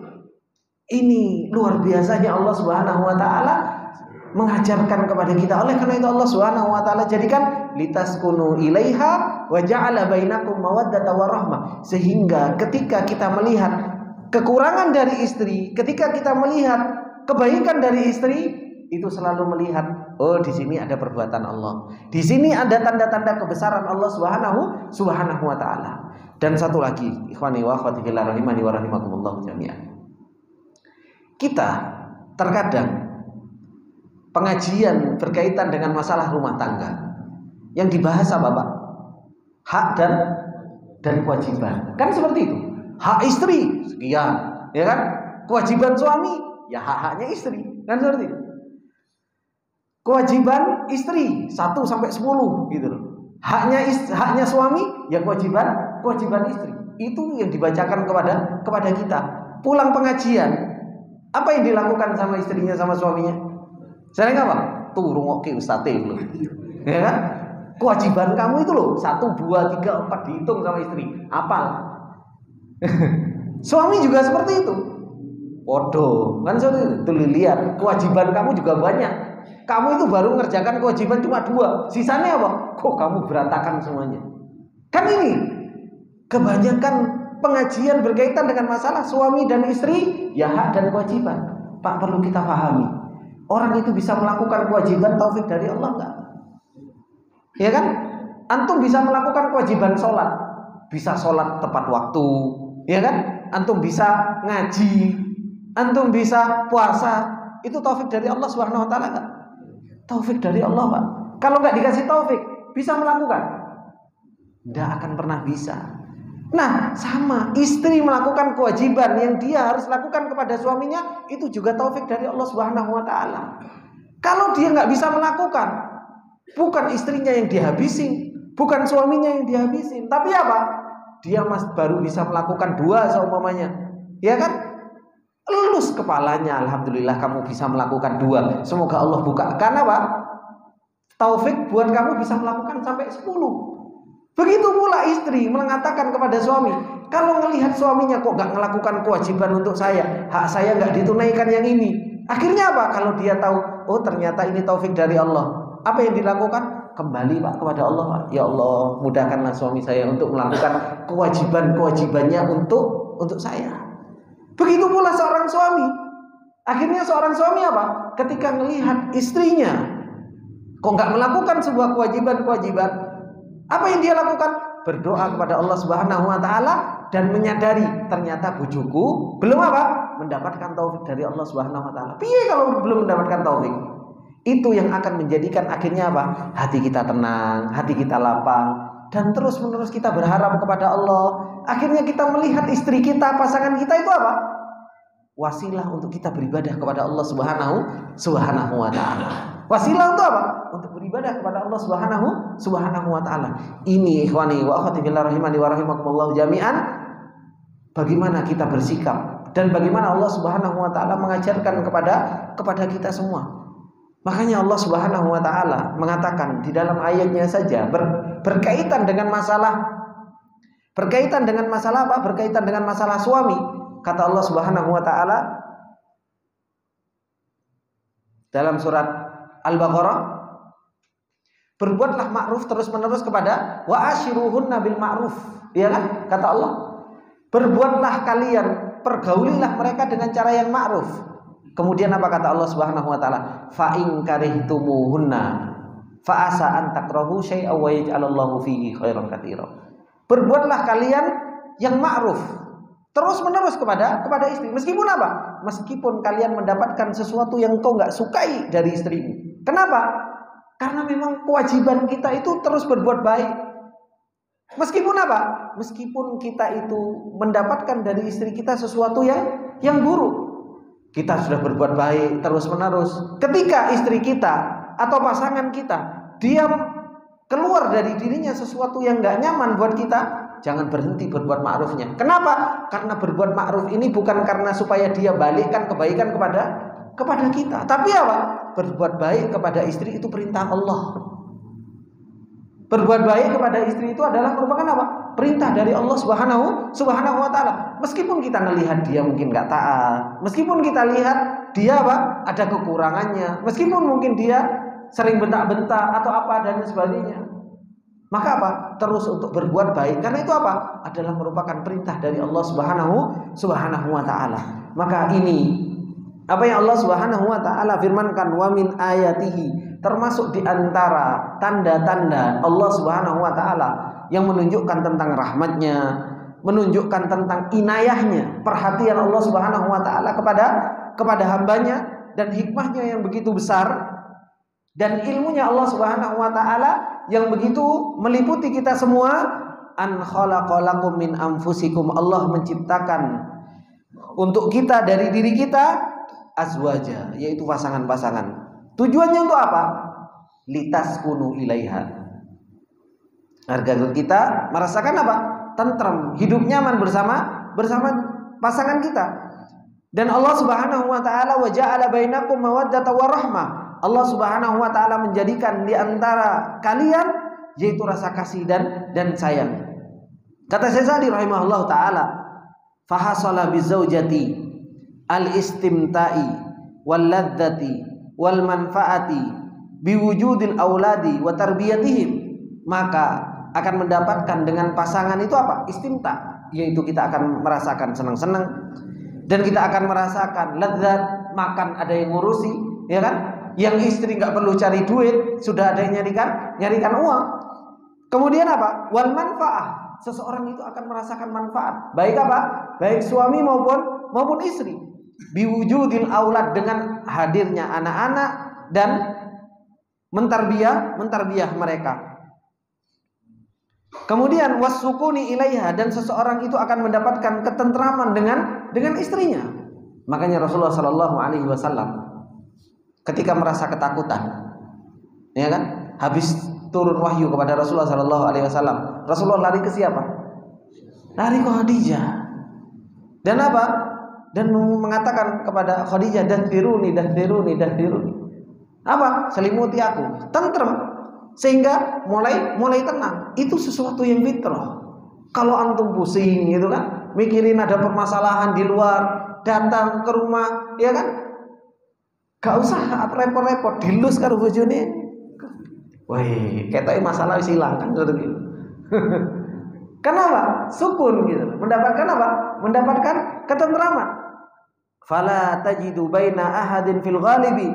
Ini luar biasanya Allah Subhanahu wa taala mengajarkan kepada kita. Oleh karena itu Allah Subhanahu wa taala jadikan litaskunu ilaiha wa ja'ala bainakum mawaddata warahmah, sehingga ketika kita melihat kekurangan dari istri, ketika kita melihat kebaikan dari istri, itu selalu melihat, oh di sini ada perbuatan Allah, di sini ada tanda-tanda kebesaran Allah Subhanahu wa taala. Dan satu lagi, ikhwani wa akhwati fillah rahimani wa rahimakumullah jami'an. Kita terkadang pengajian berkaitan dengan masalah rumah tangga, yang dibahas apa Pak? Hak dan kewajiban. Kan seperti itu. Hak istri sekian, ya kan? Kewajiban suami ya hak-haknya istri. Kan seperti itu. Kewajiban istri 1 sampai 10 gitu loh. Haknya suami ya kewajiban istri. Itu yang dibacakan kepada kita. Pulang pengajian, apa yang dilakukan sama istrinya sama suaminya? Sering apa? Tuh rungokke ustadz loh. Ya kan? Kewajiban kamu itu loh 1, 2, 3, 4 dihitung sama istri. Apal. Suami juga seperti itu. Waduh, kan seperti itu. Tuh lihat, kewajiban kamu juga banyak. Kamu itu baru ngerjakan kewajiban cuma 2. Sisanya apa? Kok kamu berantakan semuanya? Kan ini kebanyakan pengajian berkaitan dengan masalah suami dan istri, ya hak dan kewajiban. Pak, perlu kita pahami. Orang itu bisa melakukan kewajiban taufik dari Allah enggak? Ya kan? Antum bisa melakukan kewajiban sholat, bisa sholat tepat waktu, ya kan? Antum bisa ngaji, antum bisa puasa, itu taufik dari Allah Subhanahu wa taala enggak? Taufik dari Allah Pak. Kalau enggak dikasih taufik, bisa melakukan? Enggak akan pernah bisa. Nah, sama istri melakukan kewajiban yang dia harus lakukan kepada suaminya, itu juga taufik dari Allah Subhanahu wa taala. Kalau dia nggak bisa melakukan, bukan istrinya yang dihabisin, bukan suaminya yang dihabisin, tapi apa? Dia baru bisa melakukan 2 seumpamanya. Ya kan? Lulus kepalanya, alhamdulillah kamu bisa melakukan 2. Semoga Allah buka. Karena apa? Taufik buat kamu bisa melakukan sampai 10. Begitu pula istri mengatakan kepada suami, kalau melihat suaminya kok gak melakukan kewajiban untuk saya, hak saya gak ditunaikan yang ini. Akhirnya apa? Kalau dia tahu, oh ternyata ini taufik dari Allah, apa yang dilakukan? kembali Pak kepada Allah, Pak. Ya Allah, mudahkanlah suami saya untuk melakukan kewajiban-kewajibannya untuk saya. Begitu pula seorang suami. Akhirnya seorang suami apa? Ketika melihat istrinya kok nggak melakukan sebuah kewajiban-kewajiban, apa yang dia lakukan? Berdoa kepada Allah Subhanahu wa taala dan menyadari ternyata bojoku belum apa? Mendapatkan taufik dari Allah Subhanahu wa taala. Piye kalau belum mendapatkan taufik? Itu yang akan menjadikan akhirnya apa? Hati kita tenang, hati kita lapang, dan terus-menerus kita berharap kepada Allah. Akhirnya kita melihat istri kita, pasangan kita itu apa? Wasilah untuk kita beribadah kepada Allah Subhanahu wa taala. Wasilah untuk apa? Untuk beribadah kepada Allah Subhanahu wa taala. Ini ikhwani wa akhwati fillah rahimani wa rahimakumullah jami'an, bagaimana kita bersikap dan bagaimana Allah Subhanahu wa taala mengajarkan kepada kita semua. Makanya Allah Subhanahu wa taala mengatakan di dalam ayatnya saja berkaitan dengan masalah apa? Berkaitan dengan masalah suami. Kata Allah Subhanahu wa taala dalam surat Al-Baqarah, berbuatlah ma'ruf terus-menerus kepada wa ashiruhunna bil ma'ruf. Ya kan? Kata Allah, berbuatlah kalian, pergaulilah mereka dengan cara yang ma'ruf. Kemudian apa kata Allah Subhanahu wa taala? Fa in karihtumuhunna fa asa an takrahu syai'aw wa yaj'alallahu fihi khairan katsira. Berbuatlah kalian yang ma'ruf terus-menerus kepada istri. Meskipun apa? Meskipun kalian mendapatkan sesuatu yang kau enggak sukai dari istrimu. Kenapa? Karena memang kewajiban kita itu terus berbuat baik. Meskipun apa? Meskipun kita itu mendapatkan dari istri kita sesuatu yang buruk. Kita sudah berbuat baik terus-menerus. Ketika istri kita atau pasangan kita dia keluar dari dirinya sesuatu yang gak nyaman buat kita, jangan berhenti berbuat ma'rufnya. Kenapa? Karena berbuat ma'ruf ini bukan karena supaya dia balikkan kebaikan kepada kita, tapi apa? Berbuat baik kepada istri itu perintah Allah. Berbuat baik kepada istri itu adalah merupakan apa? Perintah dari Allah Subhanahu wa taala. Meskipun kita melihat dia mungkin enggak taat, meskipun kita lihat dia apa? Ada kekurangannya, meskipun mungkin dia sering bentak-bentak atau apa dan sebagainya. Maka apa? Terus untuk berbuat baik, karena itu apa? Adalah merupakan perintah dari Allah Subhanahu wa taala. Maka ini apa yang Allah Subhanahu wa taala firmankan, wa min ayatihi, termasuk di antara tanda-tanda Allah Subhanahu wa taala yang menunjukkan tentang rahmatnya, menunjukkan tentang inayahnya, perhatian Allah Subhanahu wa taala kepada hambanya, dan hikmahnya yang begitu besar, dan ilmunya Allah Subhanahu wa taala yang begitu meliputi kita semua. An khalaqalakum min anfusikum, Allah menciptakan untuk kita dari diri kita azwaja, yaitu pasangan-pasangan. Tujuannya untuk apa? Litaskunu ilaiha, agar kita merasakan apa? Tentram, hidup nyaman bersama pasangan kita. Dan Allah Subhanahu wa taala wa ja'ala bainakum mawaddata wa rahmah, Allah Subhanahu wa taala menjadikan di antara kalian yaitu rasa kasih dan sayang. Kata Syekh Sa'di rahimahullah taala, fahasala bizaujati al-istimta'i wal ladzati wal manfaati biwujudil auladi wa tarbiyatihim, maka akan mendapatkan dengan pasangan itu apa? Istimta, yaitu kita akan merasakan senang-senang, dan kita akan merasakan lezat, makan ada yang ngurusi, ya kan? Yang istri nggak perlu cari duit, sudah ada yang nyarikan uang. Kemudian apa? Wal manfaah, seseorang itu akan merasakan manfaat, baik apa? Baik suami maupun istri. Biwujudil aulad, dengan hadirnya anak-anak dan mentarbiyah mereka. Kemudian wasukuni ilaiha, dan seseorang itu akan mendapatkan ketentraman dengan istrinya. Makanya Rasulullah Shallallahu Alaihi Wasallam ketika merasa ketakutan, ya kan, habis turun wahyu kepada Rasulullah Shallallahu Alaihi Wasallam, Rasulullah lari ke siapa? Lari ke Khadijah. Dan apa? Dan mengatakan kepada Khadijah, dahdiruni. Apa? Selimuti aku, tentrem. Sehingga mulai tenang. Itu sesuatu yang fitrah. Kalau antum pusing gitu kan, mikirin ada permasalahan di luar, datang ke rumah, ya kan, gak usah repot-repot, dilus karo bojone. Wih, ketoknya masalah wis hilang kan gitu. Kenapa? Sukun gitu. Mendapatkan apa? Mendapatkan ketentraman. Fala tajidu baina ahadin fil ghalibi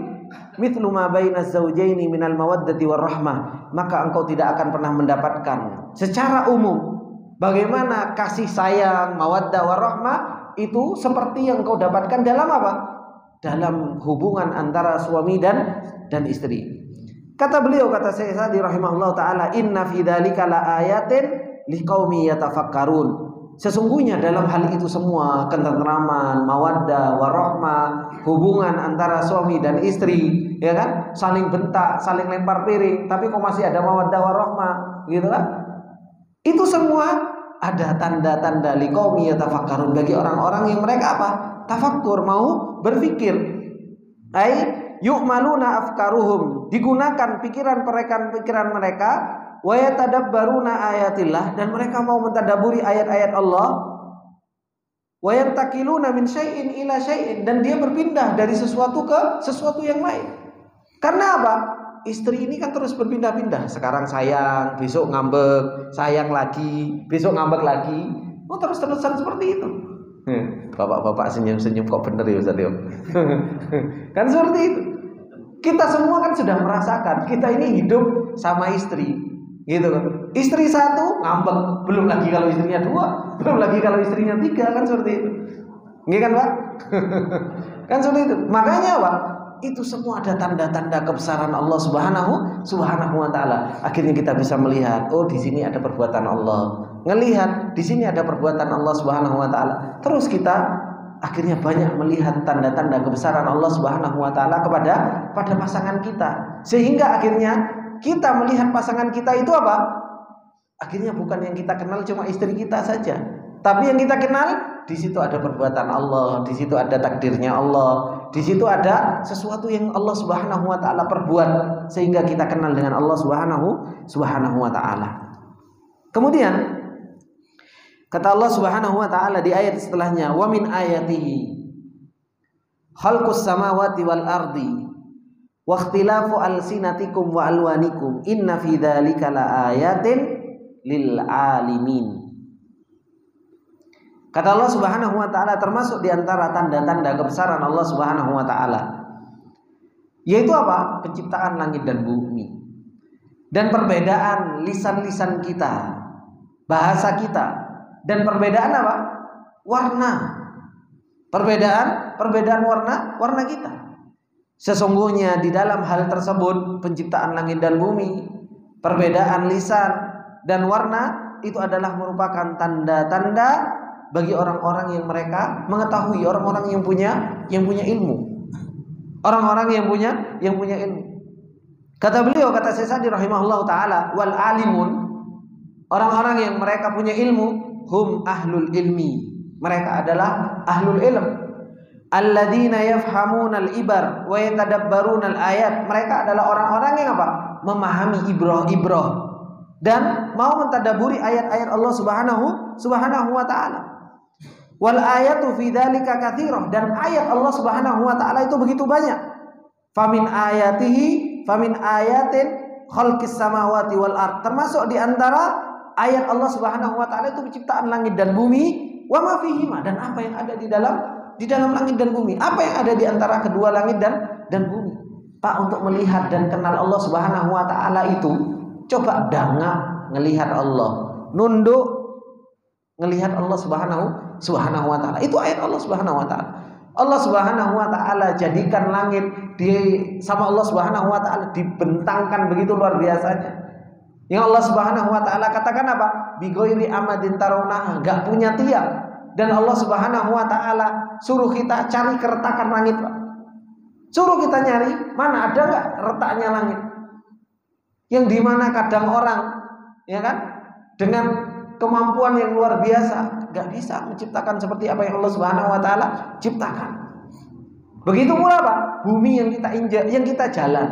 mithlu ma baina az-zawjaini minal mawaddati warahmah. Maka engkau tidak akan pernah mendapatkan secara umum bagaimana kasih sayang, mawaddah warahmah itu seperti yang engkau dapatkan dalam apa? Dalam hubungan antara suami dan istri. Kata beliau, kata Syekh Sa'di rahimahullah taala, inna fi dzalika laayatin liqaumi yatafakkarun. Sesungguhnya dalam hal itu semua, ketentraman, mawaddah, warahmah, hubungan antara suami dan istri, ya kan? Saling bentak, saling lempar piring, tapi kok masih ada mawaddah warahmah, gitu kan? Itu semua ada tanda-tanda liqaumi yatafakkarun, bagi orang-orang yang mereka apa? Tafakkur, mau berpikir. Yu'maluna afkaruhum, digunakan pikiran mereka, wa yatadabbaruna ayatillah, dan mereka mau mentadaburi ayat-ayat Allah, wa yantakiluna min syai'in ila syai'in, dan dia berpindah dari sesuatu ke sesuatu yang lain. Karena apa? Istri ini kan terus berpindah-pindah, sekarang sayang, besok ngambek, sayang lagi, besok ngambek lagi. Oh, terus-terusan seperti itu. Bapak-bapak senyum-senyum, kok bener ya Ustaz? Kan seperti itu. Kita semua kan sudah merasakan, kita ini hidup sama istri, gitu kan. Istri satu ngambek, belum lagi kalau istrinya dua, belum lagi kalau istrinya tiga, kan seperti itu. Nggih kan, Pak? Kan seperti itu. Makanya Pak, itu semua ada tanda-tanda kebesaran Allah Subhanahu wa taala. Akhirnya kita bisa melihat, oh di sini ada perbuatan Allah. Ngelihat di sini ada perbuatan Allah Subhanahu wa taala. Terus kita akhirnya banyak melihat tanda-tanda kebesaran Allah Subhanahu wa taala pada pasangan kita. Sehingga akhirnya kita melihat pasangan kita itu apa? Akhirnya bukan yang kita kenal cuma istri kita saja, tapi yang kita kenal di situ ada perbuatan Allah, di situ ada takdirnya Allah, di situ ada sesuatu yang Allah Subhanahu wa taala perbuat sehingga kita kenal dengan Allah Subhanahu wa taala. Kemudian kata Allah Subhanahu wa taala di ayat setelahnya, wa min ayatihi khalqus samawati wal ardi wa ikhtilafu alsinatikum wa alwanikum inna fi dzalika laayatin lil alimin. Kata Allah Subhanahu wa taala, termasuk di antara tanda-tanda kebesaran Allah Subhanahu wa taala yaitu apa? Penciptaan langit dan bumi dan perbedaan lisan-lisan kita, bahasa kita, dan perbedaan apa? Warna. Perbedaan warna kita. Sesungguhnya di dalam hal tersebut, penciptaan langit dan bumi, perbedaan lisan dan warna itu adalah merupakan tanda-tanda bagi orang-orang yang mereka mengetahui, orang-orang yang punya ilmu. Orang-orang yang punya ilmu. Kata beliau, kata Syekh Sa'di rahimahullah taala, wal alimun, orang-orang yang mereka punya ilmu, hum ahlul ilmi, mereka adalah ahlul ilm, alladzina yafhamuna al-ibar wa yatadabbaruna al-ayat, mereka adalah orang-orang yang apa? Memahami ibrah-ibrah dan mau mentadaburi ayat-ayat Allah Subhanahu wa taala. Wal ayatu fi dzalika katsirah, dan ayat Allah Subhanahu wa taala itu begitu banyak. Famin ayatin khalqis samawati wal ard, termasuk di antara ayat Allah Subhanahu wa taala itu penciptaan langit dan bumi, wa ma fihima, dan apa yang ada di dalam langit dan bumi, apa yang ada di antara kedua langit dan bumi. Pak, untuk melihat dan kenal Allah Subhanahu wa taala itu coba dangak ngelihat Allah, nunduk ngelihat Allah Subhanahu wa taala. Itu ayat Allah Subhanahu wa taala. Allah Subhanahu wa taala jadikan langit sama Allah Subhanahu wa taala dibentangkan begitu luar biasanya. Yang Allah Subhanahu wa taala katakan apa? Bi ghairi amadin tarawnaha, enggak punya tiang. Dan Allah Subhanahu wa taala suruh kita cari keretakan langit, Pak. Suruh kita nyari, mana ada enggak retaknya langit? Yang dimana kadang orang, ya kan, dengan kemampuan yang luar biasa enggak bisa menciptakan seperti apa yang Allah Subhanahu wa taala ciptakan. Begitu pula Pak, bumi yang kita injak, yang kita jalan,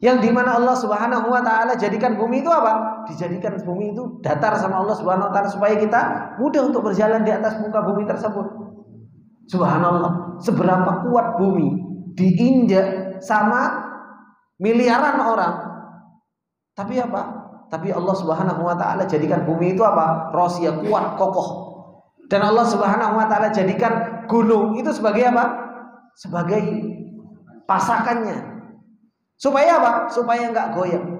yang dimana Allah Subhanahu wa taala jadikan bumi itu apa? Dijadikan bumi itu datar sama Allah Subhanahu wa taala supaya kita mudah untuk berjalan di atas muka bumi tersebut. Subhanallah, seberapa kuat bumi diinjak sama miliaran orang, Tapi apa? Tapi Allah Subhanahu wa taala jadikan bumi itu apa? Rosia, kuat, kokoh. Dan Allah Subhanahu wa taala jadikan gunung itu sebagai apa? Sebagai pasakannya. Supaya apa? Supaya enggak goyang.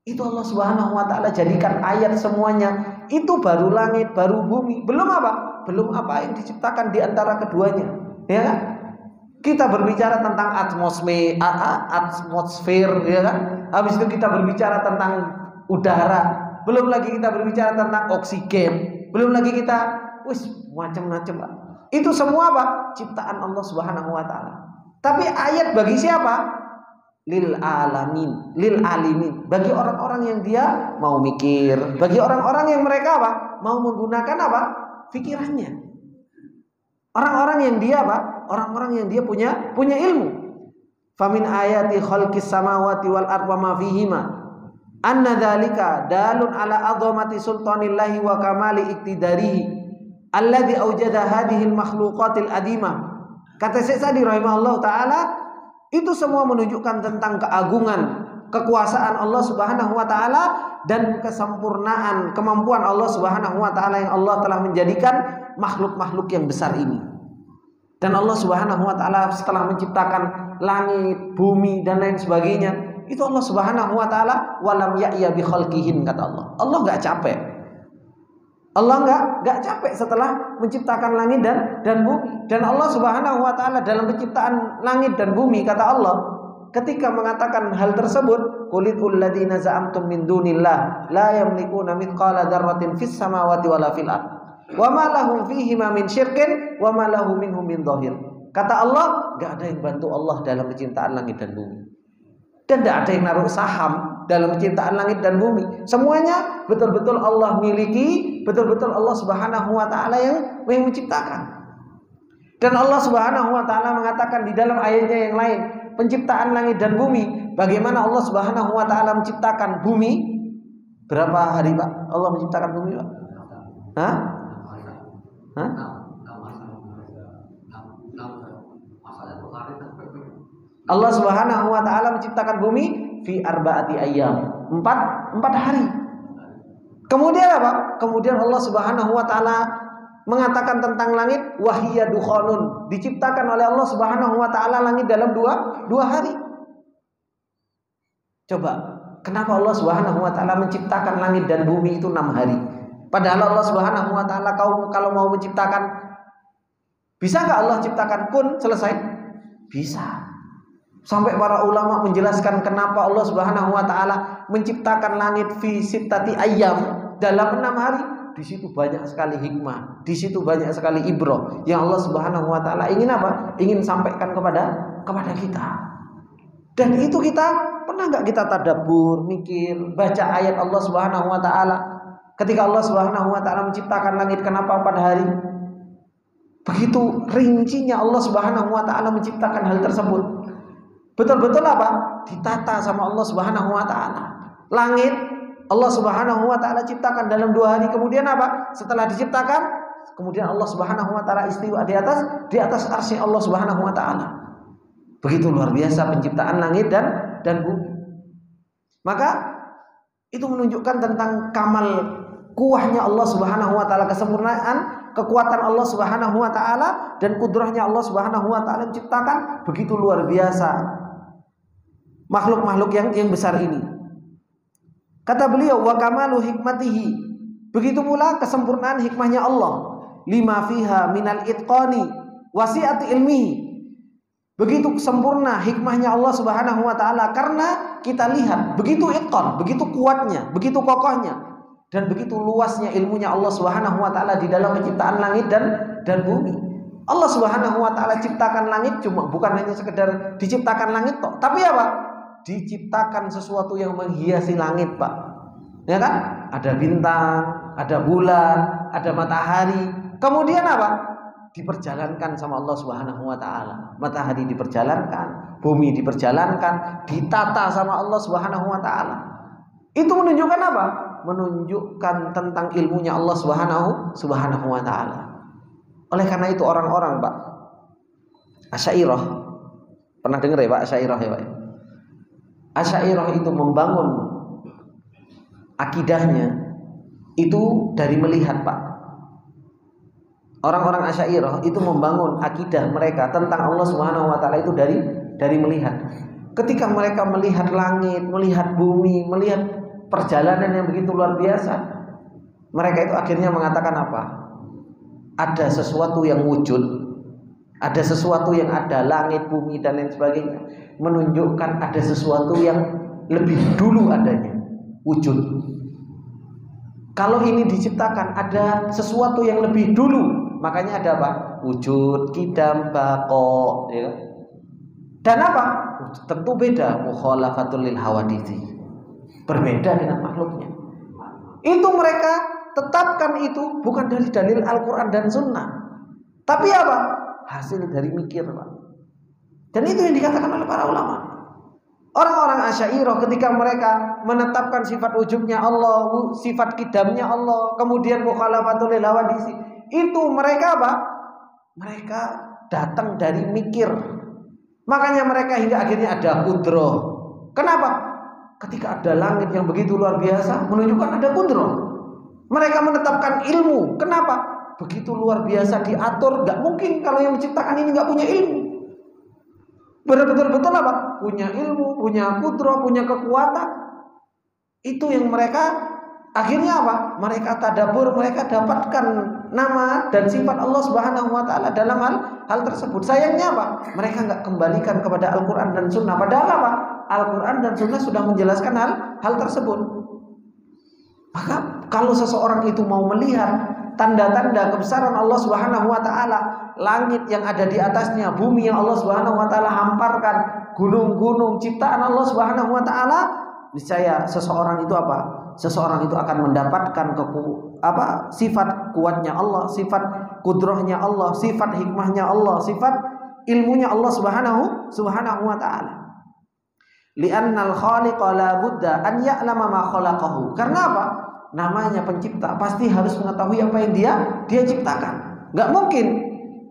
Itu Allah Subhanahu wa taala jadikan ayat semuanya. Itu baru langit, baru bumi. Belum apa? Belum apa yang diciptakan di antara keduanya. Ya kan? Kita berbicara tentang atmosfer, ya kan? Habis itu kita berbicara tentang udara. Belum lagi kita berbicara tentang oksigen. Belum lagi kita macam-macam, Pak. Itu semua apa? Ciptaan Allah Subhanahu wa taala. Tapi ayat bagi siapa? Lil alamin, lil alimin. Bagi orang-orang yang dia mau mikir, bagi orang-orang yang mereka apa? Mau menggunakan apa? Pikirannya. Orang-orang yang dia apa? Orang-orang yang dia punya ilmu. Famin ayati khalqis samawati wal ardi wa ma fihima. Anna dzalika dalun ala azamati sultanillahi wa kamali iktidarihi alladzi aujada hadhil makhluqatil adimah. Kata Syekh Sa'di rahimahullah taala, itu semua menunjukkan tentang keagungan, kekuasaan Allah Subhanahu wa taala dan kesempurnaan kemampuan Allah Subhanahu wa taala yang Allah telah menjadikan makhluk-makhluk yang besar ini. Dan Allah Subhanahu wa taala setelah menciptakan langit, bumi dan lain sebagainya, itu Allah Subhanahu wa taala walam ya'ya bi khalqihin, kata Allah. Allah enggak capek. Allah enggak capek setelah menciptakan langit dan bumi. Dan Allah Subhanahu wa taala dalam penciptaan langit dan bumi, kata Allah, ketika mengatakan hal tersebut, qulil ladzina za'amtum min dunillah la yamlikuna mithqala dzarratin fis samawati wala fil ardh wa ma lahum fihi min syirkin wa ma lahu minhum min dhahir. Kata Allah, enggak ada yang bantu Allah dalam penciptaan langit dan bumi. Dan tidak ada yang naruh saham dalam penciptaan langit dan bumi. Semuanya betul-betul Allah miliki, betul-betul Allah Subhanahu wa taala yang menciptakan. Dan Allah Subhanahu wa taala mengatakan di dalam ayatnya yang lain, penciptaan langit dan bumi, bagaimana Allah Subhanahu wa taala menciptakan bumi? Berapa hari, Pak? Allah menciptakan bumi, Pak? Hah? Allah Subhanahu wa taala menciptakan bumi fi arba'ati ayyam. 4 hari. Kemudian apa? Kemudian Allah Subhanahu wa taala mengatakan tentang langit wahiyya dukhanun. Diciptakan oleh Allah Subhanahu wa taala langit dalam 2 hari. Coba, kenapa Allah Subhanahu wa taala menciptakan langit dan bumi itu 6 hari? Padahal Allah Subhanahu wa taala kalau mau menciptakan, bisa enggak Allah ciptakan kun selesai? Bisa. Sampai para ulama menjelaskan kenapa Allah Subhanahu wa taala menciptakan langit fi sittati ayyam, dalam 6 hari. Di situ banyak sekali hikmah, di situ banyak sekali ibrah yang Allah Subhanahu wa taala ingin apa? Ingin sampaikan kepada kita. Dan itu kita pernah enggak kita tadabbur, mikir, baca ayat Allah Subhanahu wa taala? Ketika Allah Subhanahu wa taala menciptakan langit, kenapa 4 hari? Begitu rincinya Allah Subhanahu wa taala menciptakan hal tersebut. Betul-betul apa? Ditata sama Allah Subhanahu wa taala. Langit Allah Subhanahu wa taala ciptakan dalam 2 hari. Kemudian apa? Setelah diciptakan, kemudian Allah Subhanahu wa taala istiwa di atas arsy Allah Subhanahu wa taala. Begitu luar biasa penciptaan langit dan bumi. Maka itu menunjukkan tentang kamal kuahnya Allah Subhanahu wa taala, kesempurnaan kekuatan Allah Subhanahu wa taala dan kudrahnya Allah Subhanahu wa taala menciptakan begitu luar biasa makhluk-makhluk yang besar ini. Kata beliau, wa kamalu hikmatihi, begitu pula kesempurnaan hikmahnya Allah, lima fiha minal itqani wasi'ati ilmihi. Begitu sempurna hikmahnya Allah Subhanahu wa taala karena kita lihat begitu itqan, begitu kuatnya, begitu kokohnya dan begitu luasnya ilmunya Allah Subhanahu wa taala di dalam penciptaan langit dan bumi. Allah Subhanahu wa taala ciptakan langit cuma bukan hanya sekedar diciptakan langit toh, tapi apa? Diciptakan sesuatu yang menghiasi langit, Pak. Ya kan? Ada bintang, ada bulan, ada matahari. Kemudian apa? Diperjalankan sama Allah Subhanahu wa taala. Matahari diperjalankan, bumi diperjalankan, ditata sama Allah Subhanahu wa taala. Itu menunjukkan apa? Menunjukkan tentang ilmunya Allah Subhanahu wa taala. Oleh karena itu orang-orang, Pak, Asy'ariyah, pernah dengar ya Pak Asy'ariyah ya Pak? Asy'ariyah itu membangun akidahnya itu dari melihat, Pak. Orang-orang Asy'ariyah itu membangun akidah mereka tentang Allah Subhanahu wa taala itu dari melihat. Ketika mereka melihat langit, melihat bumi, melihat perjalanan yang begitu luar biasa, mereka itu akhirnya mengatakan apa? Ada sesuatu yang wujud, ada sesuatu yang ada, langit, bumi dan lain sebagainya, menunjukkan ada sesuatu yang lebih dulu adanya, wujud. Kalau ini diciptakan ada sesuatu yang lebih dulu, makanya ada apa? Wujud, qidam, baqa, ya. Dan apa? Tentu beda, mukhalafatul lil hawaditsi. Berbeda dengan makhluknya. Itu mereka tetapkan itu bukan dari dalil Al-Qur'an dan Sunnah. Tapi apa? Hasil dari mikir, Pak. Dan itu yang dikatakan oleh para ulama. Orang-orang Asy'ariyah ketika mereka menetapkan sifat wujudnya Allah, sifat qidamnya Allah, kemudian mukhalafatul lil hawaditsi, itu mereka apa? Mereka datang dari mikir. Makanya mereka hingga akhirnya ada qudrah. Kenapa? Ketika ada langit yang begitu luar biasa menunjukkan ada qudrah. Mereka menetapkan ilmu. Kenapa? Begitu luar biasa diatur, enggak mungkin kalau yang menciptakan ini enggak punya ilmu. Betul-betul apa? Punya ilmu, punya qudrah, punya kekuatan. Itu yang mereka akhirnya apa? Mereka tadabbur, mereka dapatkan nama dan sifat Allah Subhanahu wa taala dalam hal tersebut. Sayangnya apa? Mereka enggak kembalikan kepada Al-Qur'an dan Sunnah. Padahal apa? Al-Qur'an dan Sunnah sudah menjelaskan hal tersebut. Maka kalau seseorang itu mau melihat tanda-tanda kebesaran Allah Subhanahu wa taala, langit yang ada di atasnya, bumi yang Allah Subhanahu wa taala hamparkan, gunung-gunung ciptaan Allah Subhanahu wa taala, niscaya seseorang itu apa? Seseorang itu akan mendapatkan sifat kuatnya Allah, sifat kudrahnya Allah, sifat hikmahnya Allah, sifat ilmunya Allah Subhanahu wa taala. Li'annal khaliqa la budda an ya'lama ma khalaqahu. Karena apa? Namanya pencipta pasti harus mengetahui apa yang dia ciptakan. Enggak mungkin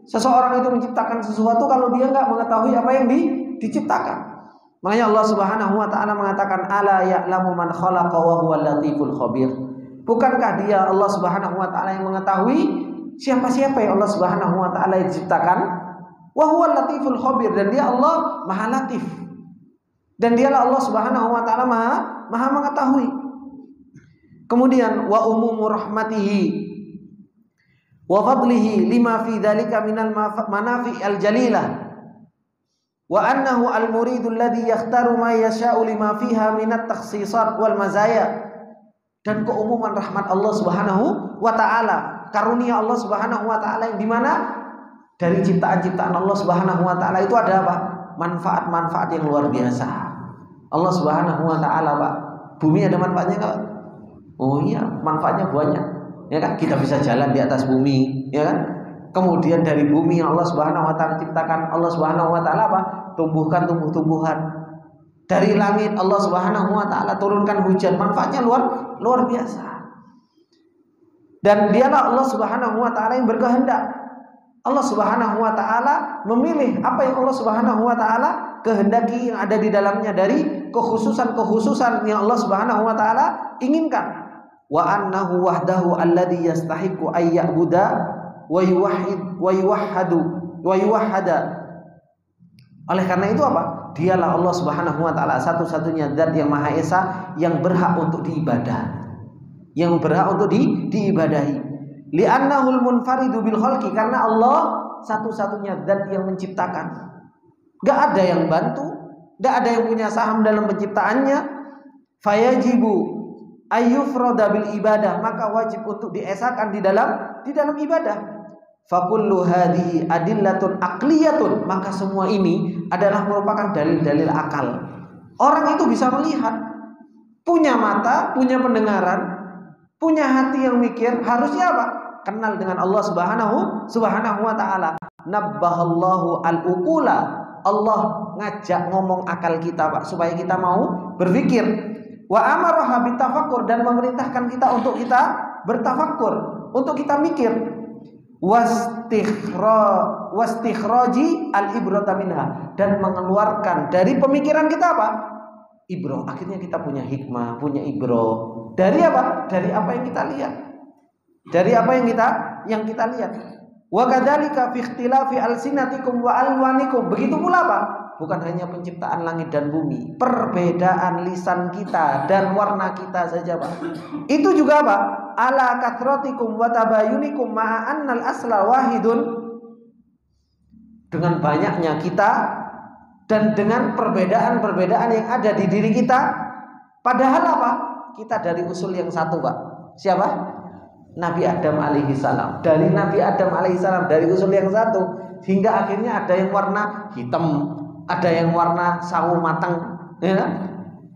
seseorang itu menciptakan sesuatu kalau dia enggak mengetahui apa yang diciptakan. Makanya Allah Subhanahu wa taala mengatakan ala ya'lamu man khalaqa wa huwal latiful khabir. Bukankah dia Allah Subhanahu wa taala yang mengetahui siapa-siapa yang Allah Subhanahu wa taala yang diciptakan? Wa huwal latiful khabir, dan dia Allah Maha Latif. Dan dialah Allah Subhanahu wa taala Maha mengetahui. Kemudian wa umumu rahmatihi wa fadlihi lima fi dzalika minal manafi al-jalilah wa annahu al-muridu alladhi yakhtaru ma yasha'u lima fiha minat takhsisat wal mazaya. Dan keumuman rahmat Allah Subhanahu wa taala, karunia Allah Subhanahu wa taala yang dimana dari ciptaan-ciptaan Allah Subhanahu wa taala itu ada apa? Manfaat-manfaat yang luar biasa. Allah Subhanahu wa taala, Pak, bumi ada manfaatnya enggak? Oh iya, manfaatnya banyak. Ya kan, kita bisa jalan di atas bumi, ya kan? Kemudian dari bumi yang Allah Subhanahu wa taala ciptakan, Allah Subhanahu wa taala apa? Tumbuhkan tumbuh-tumbuhan. Dari langit Allah Subhanahu wa taala turunkan hujan, manfaatnya luar biasa. Dan dialah Allah Subhanahu wa taala yang berkehendak. Allah Subhanahu wa taala memilih apa yang Allah Subhanahu wa taala kehendaki yang ada di dalamnya dari kekhususan-kekhususan yang Allah Subhanahu wa taala inginkan. Wa annahu wahdahu alladhi yastahiqu ay ya'buda wa yuwahhadu wa yuwahhada. Oleh karena itu apa? Dialah Allah Subhanahu wa taala satu-satunya zat yang Maha Esa yang berhak untuk diibadah. Yang berhak untuk diibadahi. Li'annahul munfaridu bil khalqi, karena Allah satu-satunya zat yang menciptakan. Enggak ada yang bantu, enggak ada yang punya saham dalam penciptaannya. Fayajibu ayyufrada bil ibadah, maka wajib untuk diesakan di dalam ibadah. Fakullu hadhihi adillatun aqliyatun, maka semua ini adalah merupakan dalil-dalil akal. Orang itu bisa melihat, punya mata, punya pendengaran, punya hati yang mikir, harusnya apa? Kenal dengan Allah Subhanahu wa taala. Nabbahallahu al-uqula, Allah ngajak ngomong akal kita, Pak, supaya kita mau berpikir. Wa amaraha bitafakkur, dan memerintahkan kita untuk kita bertafakkur, untuk kita mikir. Wastikhraji al-ibrata minha, dan mengeluarkan dari pemikiran kita apa? ibroh. Akhirnya kita punya hikmah, punya ibroh. Dari apa? Dari apa yang kita lihat. Dari apa yang kita lihat. Wa kadzalika fi ikhtilafi alsinatikum wa alwanikum. Begitu pula apa? Bukan hanya penciptaan langit dan bumi, perbedaan lisan kita dan warna kita saja, Pak. Itu juga apa? Ala katsratikum wa tabayunikum ma'a annal asla wahidun. Dengan banyaknya kita dan dengan perbedaan-perbedaan yang ada di diri kita, padahal apa? Kita dari usul yang satu, Pak. Siapa? Nabi Adam alaihi salam. Dari Nabi Adam alaihi salam, dari usul yang satu, hingga akhirnya ada yang warna hitam, ada yang warna sawo matang, ya kan?